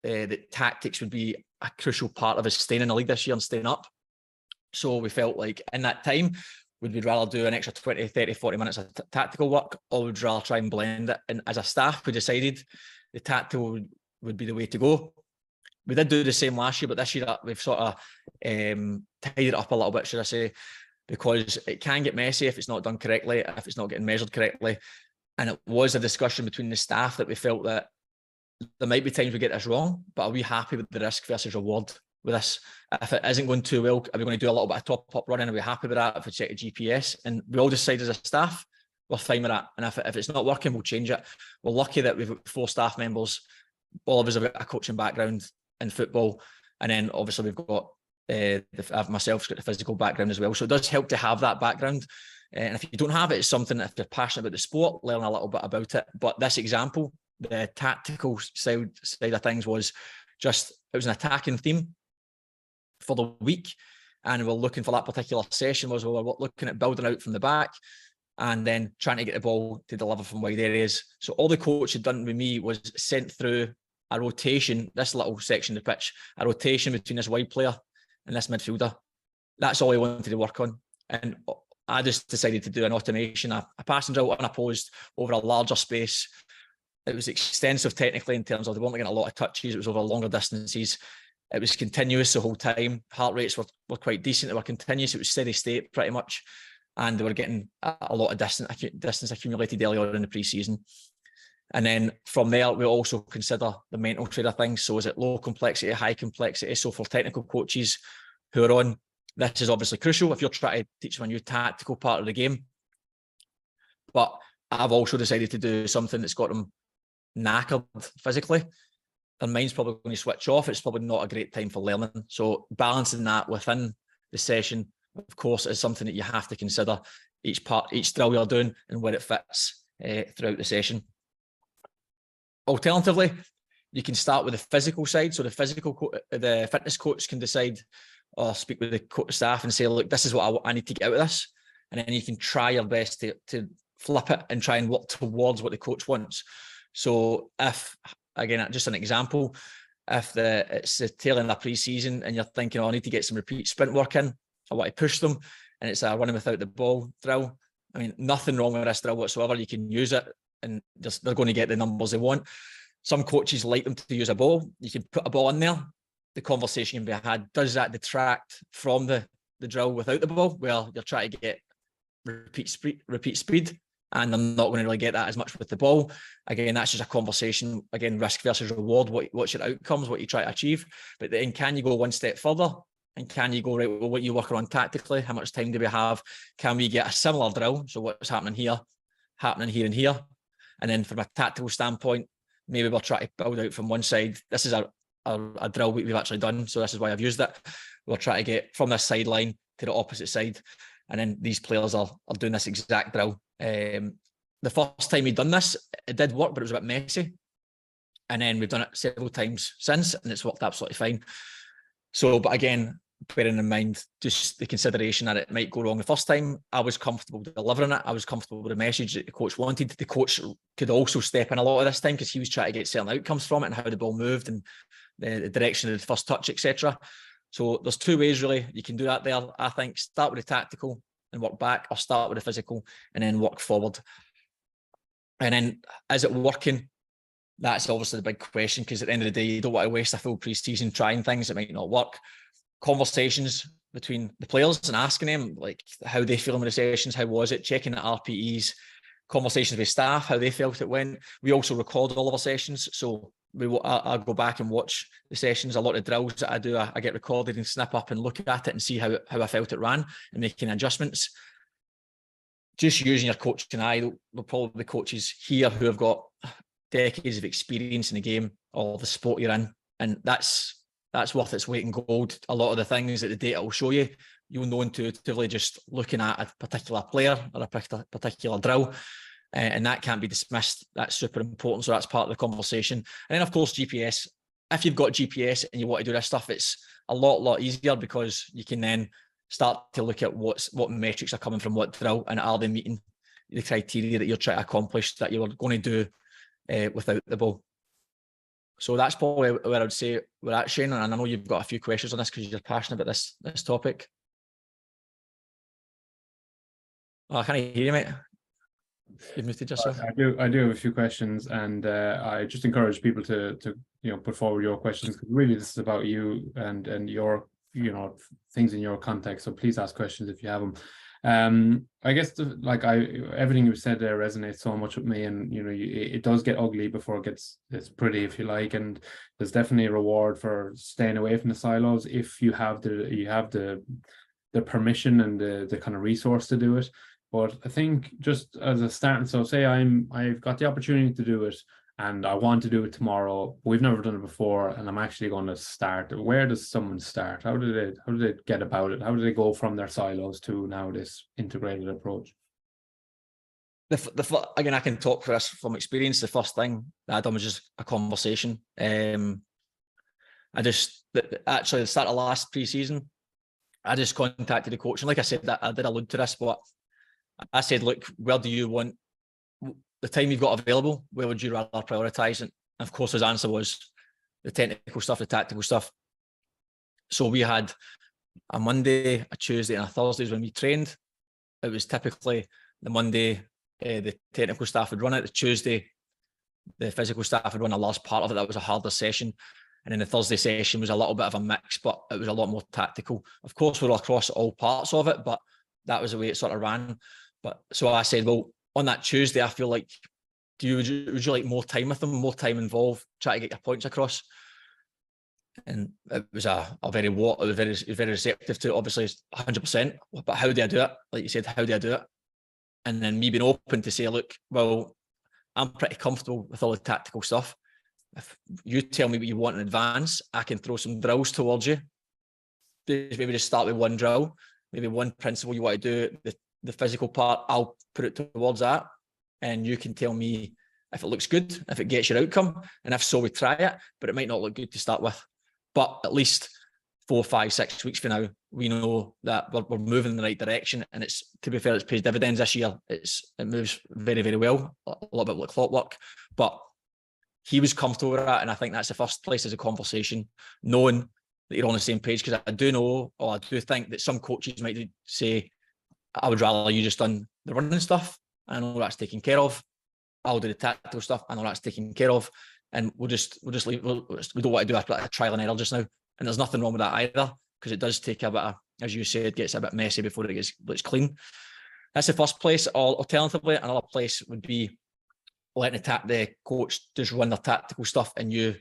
Speaker 2: that tactics would be a crucial part of us staying in the league this year and staying up. So we felt like in that time, we'd rather do an extra 20, 30, 40 minutes of tactical work, or we'd rather try and blend it. And as a staff, we decided the tactical would be the way to go. We did do the same last year, but this year we've sort of tidied it up a little bit, should I say, because it can get messy if it's not done correctly, if it's not getting measured correctly. And it was a discussion between the staff that we felt that there might be times we get this wrong, but are we happy with the risk versus reward with this? If it isn't going too well, are we going to do a little bit of top-up running? Are we happy with that if we check the GPS? And we all decide as a staff, we're fine with that. And if it's not working, we'll change it. We're lucky that we've got 4 staff members. All of us have got a coaching background in football. And then obviously we've got myself's got the physical background as well. So it does help to have that background. And if you don't have it, it's something that if you're passionate about the sport, learn a little bit about it. But this example, the tactical side of things was just, it was an attacking theme for the week. And we're looking for that particular session was we're looking at building out from the back and then trying to get the ball to deliver from wide areas. So all the coach had done with me was sent through a rotation, this little section of the pitch, a rotation between this wide player and this midfielder. That's all he wanted to work on. And I just decided to do an automation, a passing drill unopposed over a larger space. It was extensive technically in terms of they weren't getting a lot of touches. It was over longer distances. It was continuous the whole time. Heart rates were quite decent. They were continuous. It was steady state pretty much. And they were getting a lot of distance accumulated early on in the pre-season. And then from there, we also consider the mental side of things. So is it low complexity, high complexity? So for technical coaches who are on, this is obviously crucial if you're trying to teach them a new tactical part of the game. But I've also decided to do something that's got them knackered physically. Their mind's probably going to switch off. It's probably not a great time for learning. So balancing that within the session, of course, is something that you have to consider each drill you're doing and where it fits throughout the session. Alternatively, you can start with the physical side. So the fitness coach can decide or speak with the coach staff and say, look, this is what I need to get out of this. And then you can try your best to flip it and try and work towards what the coach wants. So if, again, just an example, if it's the tail end of pre-season and you're thinking, oh, I need to get some repeat sprint work in, I want to push them, and it's a running without the ball drill. I mean, nothing wrong with this drill whatsoever. You can use it and they're going to get the numbers they want. Some coaches like them to use a ball. You can put a ball in there. The conversation can be had, does that detract from the drill without the ball? Well, you're trying to get repeat speed, and they're not going to really get that as much with the ball. Again, that's just a conversation. Again, risk versus reward. What's your outcomes? What you try to achieve? But then, can you go one step further? And can you go, right, well, what you work on tactically? How much time do we have? Can we get a similar drill? So what's happening here, and here? And then from a tactical standpoint, maybe we'll try to build out from one side. This is a drill we've actually done, so this is why I've used it. We'll try to get from this sideline to the opposite side. And then these players are doing this exact drill. The first time we'd done this, it did work, but it was a bit messy. And then we've done it several times since, and it's worked absolutely fine. So, but again, bearing in mind just the consideration that it might go wrong the first time, I was comfortable delivering it. I was comfortable with the message that the coach wanted. The coach could also step in a lot of this time because he was trying to get certain outcomes from it and how the ball moved and the direction of the first touch, etc. So there's two ways really you can do that there. I think start with the tactical and work back, or start with the physical and then work forward. And then, is it working? That's obviously the big question, because at the end of the day, you don't want to waste a full pre-season trying things that might not work. Conversations between the players and asking them like how they feel in the sessions, how was it, checking the RPEs, conversations with staff, how they felt it went. We also record all of our sessions, so I go back and watch the sessions. A lot of drills that I do, I get recorded and snip up and look at it and see how I felt it ran and making adjustments. Just using your coaching eye. There'll probably be coaches here who have got decades of experience in the game or the sport you're in, and that's worth its weight in gold. A lot of the things that the data will show you, you'll know intuitively just looking at a particular player or a particular drill, and that can't be dismissed. That's super important, so that's part of the conversation. And then, of course, GPS. If you've got GPS and you want to do this stuff, it's a lot easier, because you can then start to look at what metrics are coming from what drill, and are they meeting the criteria that you're trying to accomplish that you were going to do without the ball. So that's probably where I would say we're at, Shayne. And I know you've got a few questions on this because you're passionate about this topic. Oh, I can't hear you, mate. You've muted yourself.
Speaker 1: I do have a few questions, and I just encourage people to put forward your questions, because really this is about you and your things in your context. So please ask questions if you have them. I guess everything you said there resonates so much with me, and it does get ugly before it's pretty, if you like, and there's definitely a reward for staying away from the silos if you have the permission and the kind of resource to do it. But I think just as a start, so say I've got the opportunity to do it and I want to do it tomorrow. We've never done it before, and I'm actually going to start. Where does someone start? How do they get about it? How do they go from their silos to now this integrated approach?
Speaker 2: Again, I can talk for this from experience. The first thing that I done was just a conversation. Actually, at the start of last pre-season, I just contacted the coach, and like I said, that I did allude to this, but I said, look, where do you want the time you've got available? Where would you rather prioritise? And of course, his answer was the technical stuff, the tactical stuff. So we had a Monday, a Tuesday, and a Thursdays when we trained. It was typically the Monday, the technical staff would run it. The Tuesday, the physical staff would run a large part of it. That was a harder session. And then the Thursday session was a little bit of a mix, but it was a lot more tactical. Of course, we were across all parts of it, but that was the way it sort of ran. But so I said, well, on that Tuesday, I feel like, would you like more time with them, more time involved, try to get your points across? And it was very receptive to it, obviously 100%. But how do I do it? Like you said, how do I do it? And then me being open to say, look, well, I'm pretty comfortable with all the tactical stuff. If you tell me what you want in advance, I can throw some drills towards you. Maybe just start with one drill, maybe one principle you want to do. The physical part, I'll put it towards that. and you can tell me if it looks good, if it gets your outcome, and if so, we try it, but it might not look good to start with. But at least 4, 5, 6 weeks from now, we know that we're moving in the right direction, and it's, to be fair, it's paid dividends this year. It moves very, very well, a little bit like clockwork, but he was comfortable with that, and I think that's the first place as a conversation, knowing that you're on the same page, because I do know, or I do think that some coaches might say, I would rather you just done the running stuff. I know that's taken care of. I'll do the tactical stuff. I know that's taken care of. And we'll just leave. We don't want to do a trial and error just now. And there's nothing wrong with that either, because it does take a bit of, as you said, it gets a bit messy before it gets clean. That's the first place. Or alternatively, another place would be letting the coach just run their tactical stuff, and you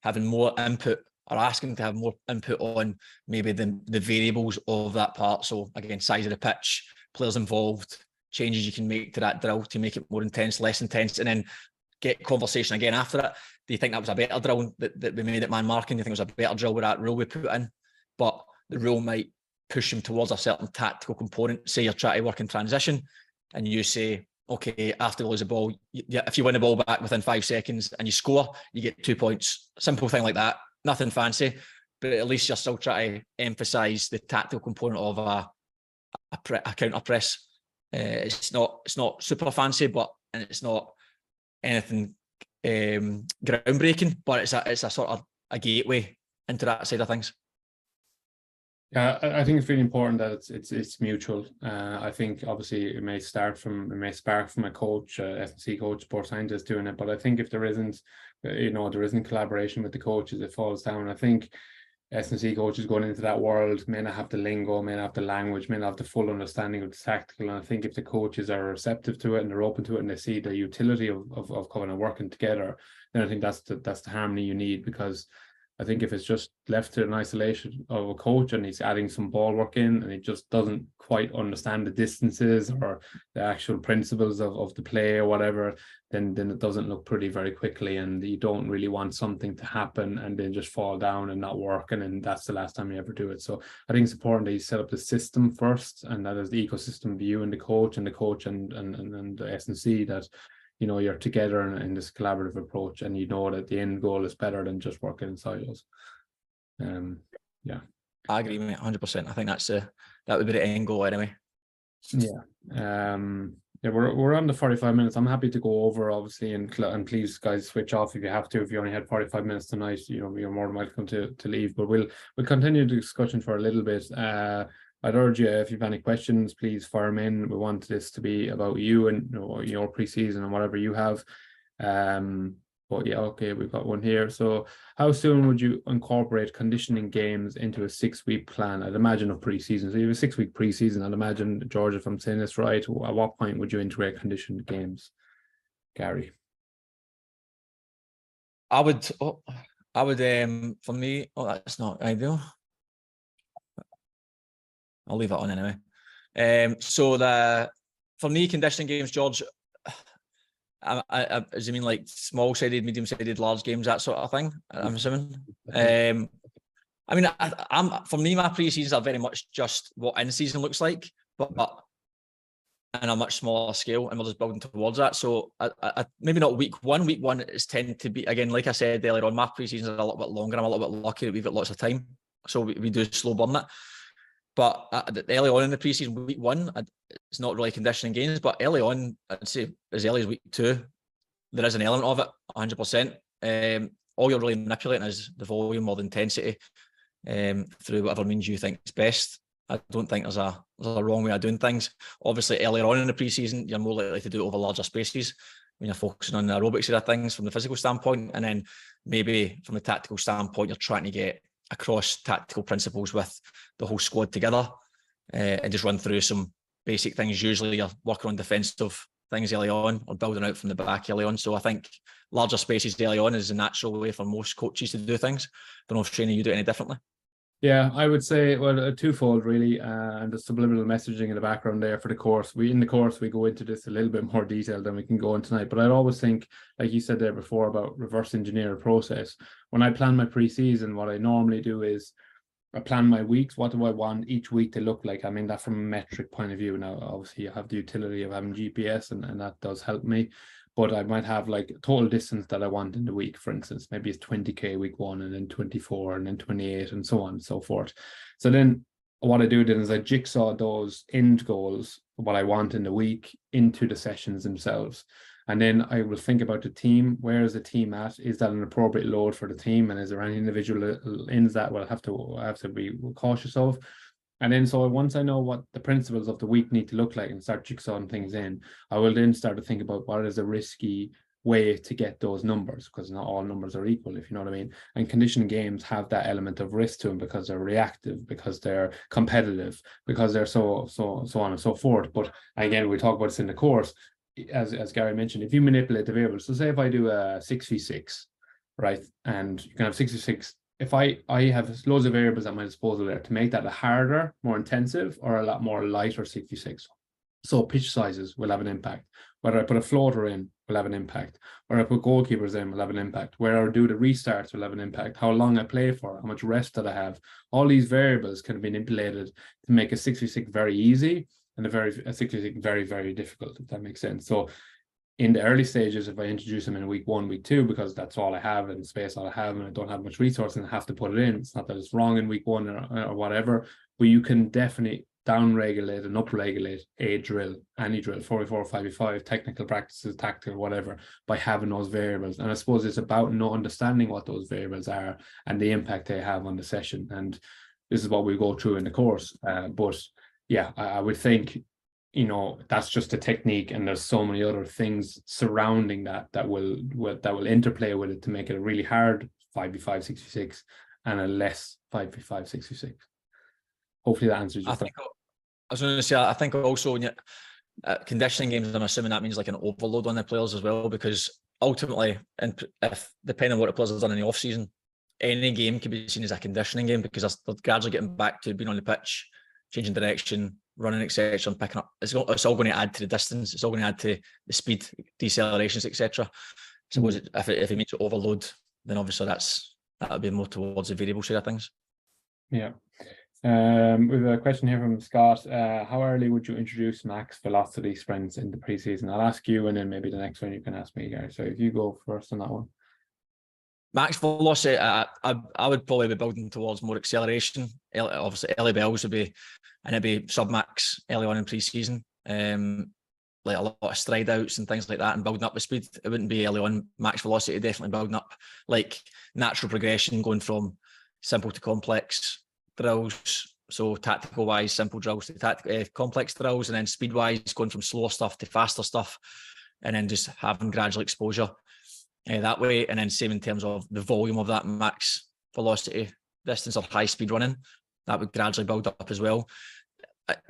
Speaker 2: having more input, or asking to have more input on maybe the variables of that part. So again, size of the pitch, players involved, changes you can make to that drill to make it more intense, less intense, and then get conversation again after it. Do you think that was a better drill that we made at man marking? Do you think it was a better drill with that rule we put in? But the rule might push him towards a certain tactical component. Say you're trying to work in transition, and you say, okay, after you lose the ball, if you win the ball back within 5 seconds and you score, you get 2 points. Simple thing like that. Nothing fancy, but at least you're still trying to emphasise the tactical component of a counter press. It's not super fancy, and it's not anything groundbreaking, but it's a sort of a gateway into that side of things.
Speaker 1: Yeah, I think it's really important that it's mutual. I think obviously it may spark from a coach, S&C coach, sports scientist doing it, but I think if there isn't collaboration with the coaches, it falls down. I think S&C coaches going into that world may not have the lingo, may not have the language, may not have the full understanding of the tactical. And I think if the coaches are receptive to it and they're open to it and they see the utility of kind of working together, then I think that's the harmony you need. Because I think if it's just left to an isolation of a coach and he's adding some ball work in and he just doesn't quite understand the distances or the actual principles of the play or whatever, then it doesn't look pretty very quickly, and you don't really want something to happen and then just fall down and not work, and then that's the last time you ever do it. So I think it's important that you set up the system first, and that is the ecosystem of you and the coach and the S&C, that you're together in this collaborative approach, and that the end goal is better than just working in silos. Yeah,
Speaker 2: I agree, mate, 100%. I think that would be the end goal anyway.
Speaker 1: Yeah. Yeah, we're on the 45 minutes. I'm happy to go over, obviously, and please, guys, switch off if you have to. If you only had 45 minutes tonight, you're more than welcome to leave. But we'll continue the discussion for a little bit. I'd urge you, if you have any questions, please fire them in. We want this to be about you and your pre-season and whatever you have. But yeah, okay, we've got one here. So how soon would you incorporate conditioning games into a 6-week plan? I'd imagine of pre-season. So you have a 6-week pre-season. I'd imagine, George, if I'm saying this right, at what point would you integrate conditioned games? Gary?
Speaker 2: I would, for me, that's not ideal. I'll leave it on anyway. So for me, conditioning games, George, as you mean like small-sided, medium-sided, large games, that sort of thing, I'm assuming. I mean, for me, my pre-seasons are very much just what in-season looks like, but on a much smaller scale, and we're just building towards that. So maybe not week one. Week one is tend to be, again, like I said earlier on, my pre-seasons are a little bit longer. I'm a little bit lucky that we've got lots of time, so we do slow burn it. But early on in the pre-season, week one, it's not really conditioning games, but early on, I'd say as early as week 2, there is an element of it, 100%. All you're really manipulating is the volume or the intensity through whatever means you think is best. I don't think there's a wrong way of doing things. Obviously, earlier on in the pre-season, you're more likely to do it over larger spaces when you're focusing on the aerobic side of things from the physical standpoint, and then maybe from a tactical standpoint, you're trying to get across tactical principles with the whole squad together and just run through some basic things. Usually you're working on defensive things early on or building out from the back early on. So I think larger spaces early on is a natural way for most coaches to do things. Don't know if Shayne, you do it any differently.
Speaker 1: Yeah, I would say, well, twofold really, and the subliminal messaging in the background there for the course. In the course, we go into this a little bit more detail than we can go in tonight, but I'd always think, like you said there before, about reverse engineer a process. When I plan my pre-season, what I normally do is I plan my weeks. What do I want each week to look like? I mean that from a metric point of view. Now, obviously, you have the utility of having GPS, and that does help me. But I might have like total distance that I want in the week, for instance. Maybe it's 20K week 1, and then 24, and then 28, and so on and so forth. So then what I do then is I jigsaw those end goals, what I want in the week, into the sessions themselves. And then I will think about the team. Where is the team at? Is that an appropriate load for the team? And is there any individual ends that I have to be cautious of? And then so once I know what the principles of the week need to look like and start jigsawing things in, I will then start to think about what is a risky way to get those numbers, because not all numbers are equal, if you know what I mean. And conditioning games have that element of risk to them because they're reactive, because they're competitive, because they're so on and so forth. But again, we talk about this in the course. As Gary mentioned, if you manipulate the variables, so say if I do a 6v6, right, and you can have 6v6, if I have loads of variables at my disposal there to make that a harder, more intensive, or a lot more lighter 6v6. So pitch sizes will have an impact. Whether I put a floater in will have an impact. Whether I put goalkeepers in will have an impact. Where I do the restarts will have an impact. How long I play for, how much rest that I have. All these variables can be manipulated to make a 6v6 very easy and a 6v6 very, very difficult, if that makes sense. So in the early stages, if I introduce them in week 1, week 2, because that's all I have and space all I have, and I don't have much resource and I have to put it in. It's not that it's wrong in week 1 or whatever, but you can definitely down-regulate and up-regulate a drill, any drill, 4v4, 5v5, technical practices, tactical, whatever, by having those variables. And I suppose it's about not understanding what those variables are and the impact they have on the session. And this is what we go through in the course. But yeah, I would think, you know, that's just a technique, and there's so many other things surrounding that will interplay with it to make it a really hard 5v5, 6v6 and a less 5v5, 6v6. Hopefully that answers your question.
Speaker 2: I was going to say, I think also when conditioning games, I'm assuming that means like an overload on the players as well, because ultimately, and if depending on what the players have done in the off season, any game can be seen as a conditioning game, because they're gradually getting back to being on the pitch, changing direction, running, etc., and picking up. It's all going to add to the distance. It's all going to add to the speed, decelerations, etc. Suppose if it means overload, then obviously that would be more towards the variable side of things.
Speaker 1: Yeah. We have a question here from Scott. How early would you introduce max velocity sprints in the preseason? I'll ask you, and then maybe the next one you can ask me, Gary. So if you go first on that one.
Speaker 2: Max velocity, I would probably be building towards more acceleration. Obviously, early bells would be, and it'd be sub-max early on in pre-season. Like a lot of stride outs and things like that, and building up the speed. It wouldn't be early on max velocity, definitely building up like natural progression, going from simple to complex drills. So tactical wise, simple drills to complex drills, and then speed wise, going from slower stuff to faster stuff, and then just having gradual exposure that way. And then same in terms of the volume of that max velocity distance or high speed running, that would gradually build up as well.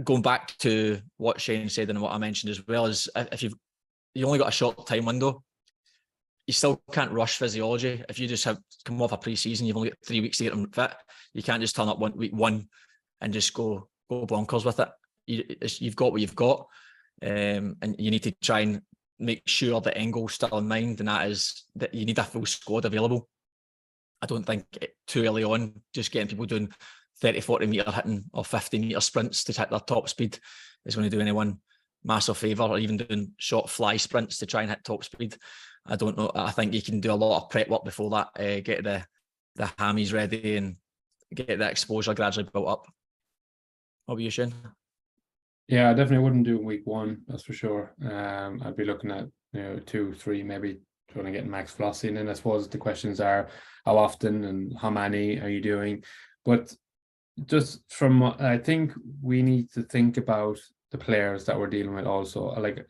Speaker 2: Going back to what Shayne said and what I mentioned as well, is if you only got a short time window, you still can't rush physiology. If you just have come off a pre-season, you've only got 3 weeks to get them fit. You can't just turn up week 1 and just go bonkers with it. You've got what you've got, and you need to try and make sure the end goal's still in mind, and that is that you need a full squad available. I don't think too early on just getting people doing 30, 40 metre hitting or 50 metre sprints to hit their top speed is going to do anyone massive favour, or even doing short fly sprints to try and hit top speed. I don't know. I think you can do a lot of prep work before that, get the hammies ready and get that exposure gradually built up. What about you, Shayne?
Speaker 1: Yeah, I definitely wouldn't do week 1, that's for sure. I'd be looking at 2, 3, maybe trying to get max velocity. And then I suppose the questions are how often and how many are you doing? But just from, I think we need to think about the players that we're dealing with also. Like,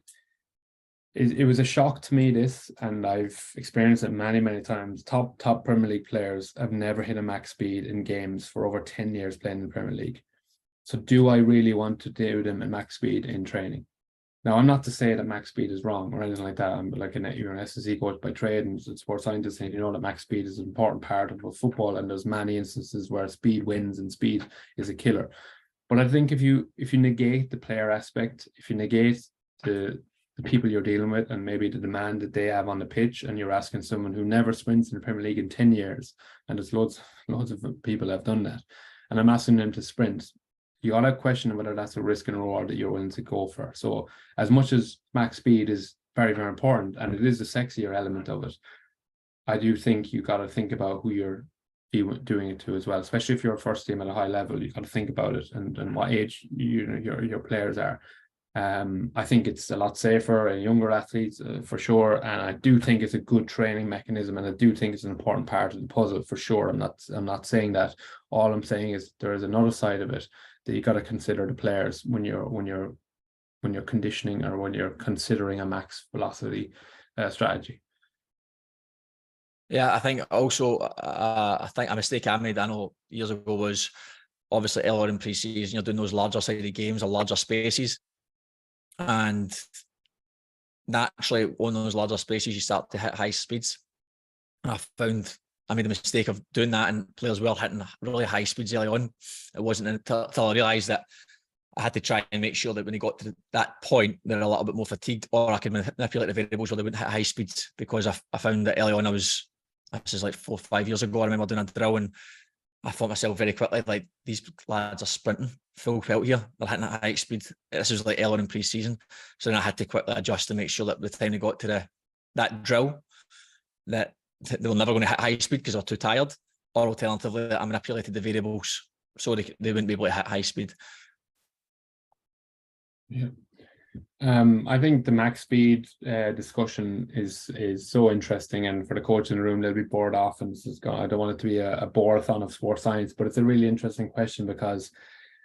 Speaker 1: it was a shock to me, this, and I've experienced it many times. Top Premier League players have never hit a max speed in games for over 10 years playing in the Premier League. So do I really want to do them at max speed in training? Now, I'm not to say that max speed is wrong or anything like that. I'm like you're an SSE coach by trade and sports scientist, and you know that max speed is an important part of football, and there's many instances where speed wins and speed is a killer. But I think if you negate the player aspect, if you negate the people you're dealing with and maybe the demand that they have on the pitch, and you're asking someone who never sprints in the Premier League in 10 years, and there's loads of people have done that, and I'm asking them to sprint, you got to question whether that's a risk and reward that you're willing to go for. So as much as max speed is very, very important, and it is the sexier element of it, I do think you got to think about who you're doing it to as well, especially if you're a first team at a high level. You got to think about it and what age your players are. I think it's a lot safer in younger athletes for sure, and I do think it's a good training mechanism, and I do think it's an important part of the puzzle for sure. I'm not saying that. All I'm saying is there is another side of it that you got to consider the players when you're conditioning or when you're considering a max velocity strategy.
Speaker 2: Yeah, I think also, I think a mistake I made, I know years ago, was obviously earlier in pre-season, you're doing those larger sided games or larger spaces. And naturally, on those larger spaces, you start to hit high speeds. And I found I made a mistake of doing that, and players were hitting really high speeds early on. It wasn't until I realised that I had to try and make sure that when they got to that point, they're a little bit more fatigued, or I could manipulate the variables where they wouldn't hit high speeds, because I found that early on, this is like 4 or 5 years ago, I remember doing a drill and I thought myself very quickly, like, these lads are sprinting full pelt here. They're hitting at high speed. This was like earlier in pre-season. So then I had to quickly adjust to make sure that by the time they got to that drill, that they were never going to hit high speed because they're too tired, or alternatively, I manipulated the variables so they wouldn't be able to hit high speed.
Speaker 1: Yeah. I think the max speed discussion is so interesting, and for the coach in the room, they'll be bored off. And I don't want it to be a borathon of sports science, but it's a really interesting question because,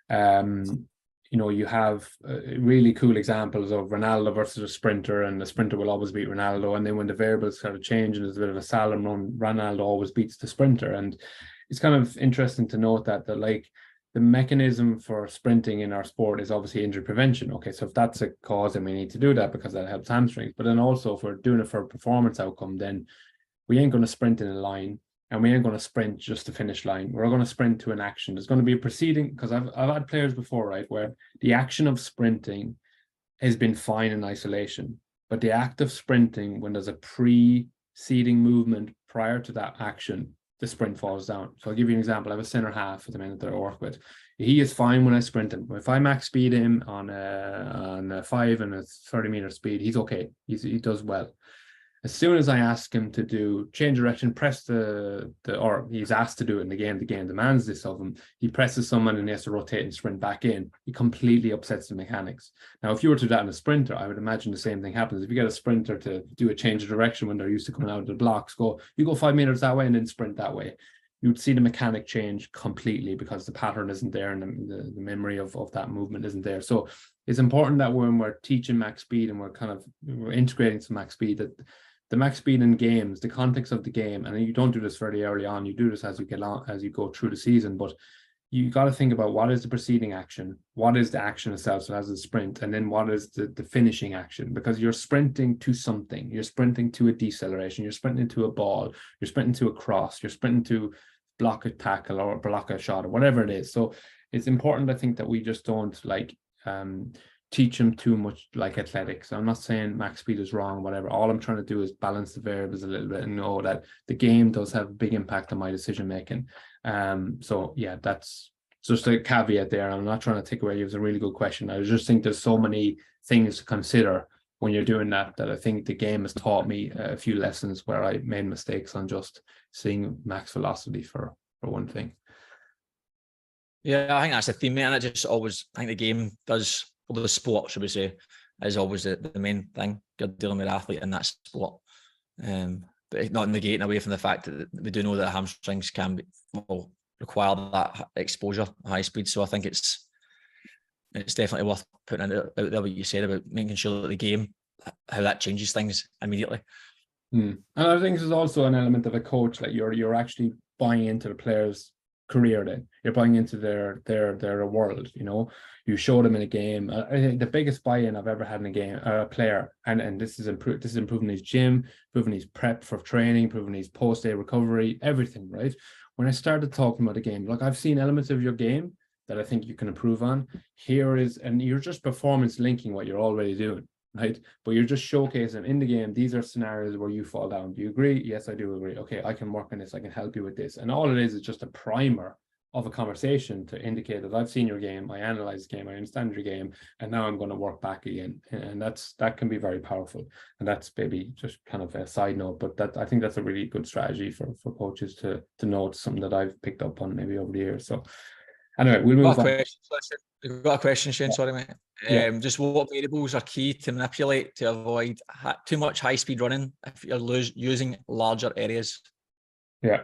Speaker 1: you have really cool examples of Ronaldo versus a sprinter, and the sprinter will always beat Ronaldo. And then when the variables kind of change and there's a bit of a slalom run, Ronaldo always beats the sprinter. And it's kind of interesting to note that like, the mechanism for sprinting in our sport is obviously injury prevention. Okay, so if that's a cause, then we need to do that because that helps hamstrings. But then also, if we're doing it for a performance outcome, then we ain't going to sprint in a line, and we ain't going to sprint just to finish line. We're going to sprint to an action. There's going to be a preceding, because I've had players before, right, where the action of sprinting has been fine in isolation, but the act of sprinting, when there's a preceding movement prior to that action, the sprint falls down. So I'll give you an example. I have a center half at the minute that I work with. He is fine when I sprint him. If I max speed him on a 5 and a 30-meter speed, he's okay. He does well. As soon as I ask him to do change direction, press or he's asked to do it in the game demands this of him, he presses someone and he has to rotate and sprint back in. He completely upsets the mechanics. Now, if you were to do that in a sprinter, I would imagine the same thing happens. If you get a sprinter to do a change of direction when they're used to coming out of the blocks, you go 5 meters that way and then sprint that way, you'd see the mechanic change completely because the pattern isn't there and the memory of that movement isn't there. So it's important that when we're teaching max speed and we're integrating some max speed, that the max speed in games, the context of the game, and you don't do this very early on, you do this as you get on, as you go through the season, but you got to think about what is the preceding action, what is the action itself, so as a sprint, and then what is the finishing action, because you're sprinting to something. You're sprinting to a deceleration, you're sprinting to a ball, you're sprinting to a cross, you're sprinting to block a tackle or block a shot or whatever it is. So it's important, I think, that we just don't teach them too much like athletics. I'm not saying max speed is wrong, whatever. All I'm trying to do is balance the variables a little bit and know that the game does have a big impact on my decision making. So yeah, that's just a caveat there. I'm not trying to take away. It was a really good question. I just think there's so many things to consider when you're doing that I think the game has taught me a few lessons where I made mistakes on just seeing max velocity for one thing.
Speaker 2: Yeah, I think that's the theme, and it just always, I think the game does, or the sport, should we say, is always the main thing. You're dealing with an athlete in that sport. But not negating away from the fact that we do know that hamstrings can require that exposure, high speed. So I think it's definitely worth putting out there what you said about making sure that the game, how that changes things immediately.
Speaker 1: And I think there's also an element of a coach that you're actually buying into the players' career. Then you're buying into their world. You show them in a game. I think the biggest buy-in I've ever had in a game, a player, and this is improving his gym, improving his prep for training, improving his post-day recovery, everything. Right? When I started talking about the game, like, I've seen elements of your game that I think you can improve on. Here is, and you're just performance linking what you're already doing. Right, but you're just showcasing in the game, these are scenarios where you fall down. Do you agree? Yes, I do agree. Okay, I can work on this, I can help you with this. And all it is just a primer of a conversation to indicate that I've seen your game, I analyze the game, I understand your game, and now I'm going to work back again. And that can be very powerful. And that's maybe just kind of a side note, but I think that's a really good strategy for coaches to know. It's something that I've picked up on maybe over the years. So anyway, we'll move on.
Speaker 2: We've got a question, Shayne. Sorry, mate. Just what variables are key to manipulate to avoid too much high-speed running if you're using larger areas?
Speaker 1: Yeah.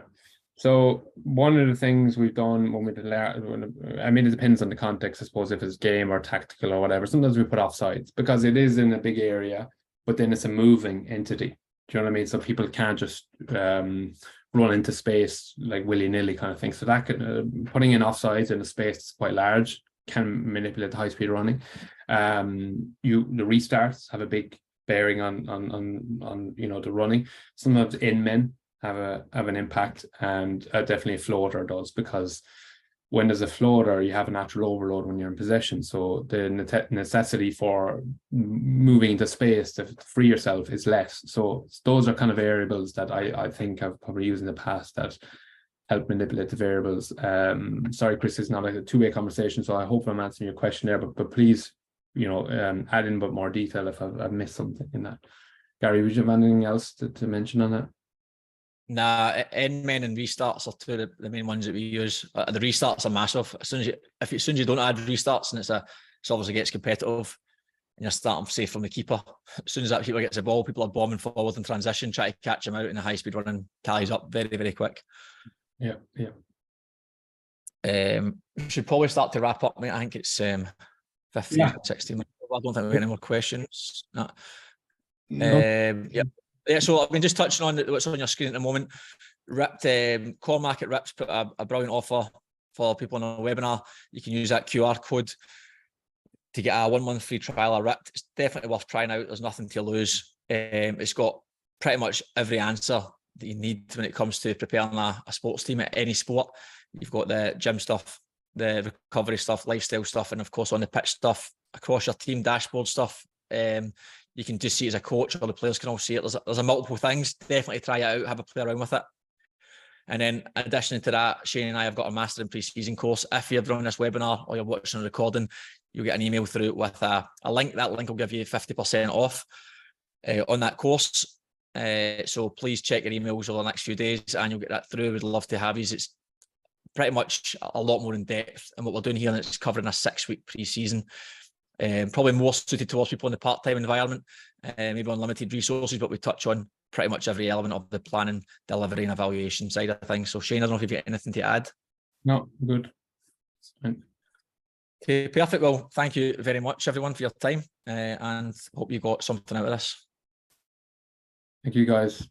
Speaker 1: So one of the things we've done when we did, I mean, it depends on the context, I suppose, if it's game or tactical or whatever. Sometimes we put offsides because it is in a big area, but then it's a moving entity. Do you know what I mean? So people can't just run into space like willy-nilly kind of thing. So that could, putting in offsides in a space that's quite large can manipulate the high-speed running. The restarts have a big bearing on you know, the running. Sometimes in men have an impact, and definitely a floater does, because when there's a floater, you have a natural overload when you're in possession. So the necessity for moving into space to free yourself is less. So those are kind of variables that I think I've probably used in the past that help manipulate the variables. Sorry, Chris, it's not like a two-way conversation, so I hope I'm answering your question there, but please, you know, add in a bit more detail if I've missed something in that. Gary, would you have anything else to mention on that?
Speaker 2: Nah, end men and restarts are two of the main ones that we use. The restarts are massive. As soon as you don't add restarts, and it obviously gets competitive, and you're starting safe from the keeper. As soon as that keeper gets the ball, people are bombing forward in transition, try to catch him out, and the high speed running tallies up very, very quick.
Speaker 1: Yeah.
Speaker 2: We should probably start to wrap up, mate. I think it's 15, 16 minutes. I don't think we've got any more questions. No. Yeah, so I've been just touching on what's on your screen at the moment. RYPT, Cormac at RYPT put a brilliant offer for people on our webinar. You can use that QR code to get a 1 month free trial of RYPT. It's definitely worth trying out. There's nothing to lose. It's got pretty much every answer that you need when it comes to preparing a sports team at any sport. You've got the gym stuff, the recovery stuff, lifestyle stuff, and of course on the pitch stuff, across your team dashboard stuff. You can just see it as a coach, or the players can all see it. There's a multiple things. Definitely try it out, have a play around with it. And then in addition to that, Shayne and I have got a master in pre-season course. If you're on this webinar or you're watching a recording, you'll get an email through with a link. That link will give you 50% off on that course. So please check your emails over the next few days and you'll get that through. We'd love to have you. It's pretty much a lot more in depth and what we're doing here, and it's covering a 6-week pre-season. Probably more suited towards people in the part-time environment, maybe on limited resources, but we touch on pretty much every element of the planning, delivery and evaluation side of things. So Shayne, I don't know if you've got anything to add.
Speaker 1: No, good.
Speaker 2: Okay, perfect. Well, thank you very much everyone for your time and hope you got something out of this.
Speaker 1: Thank you guys.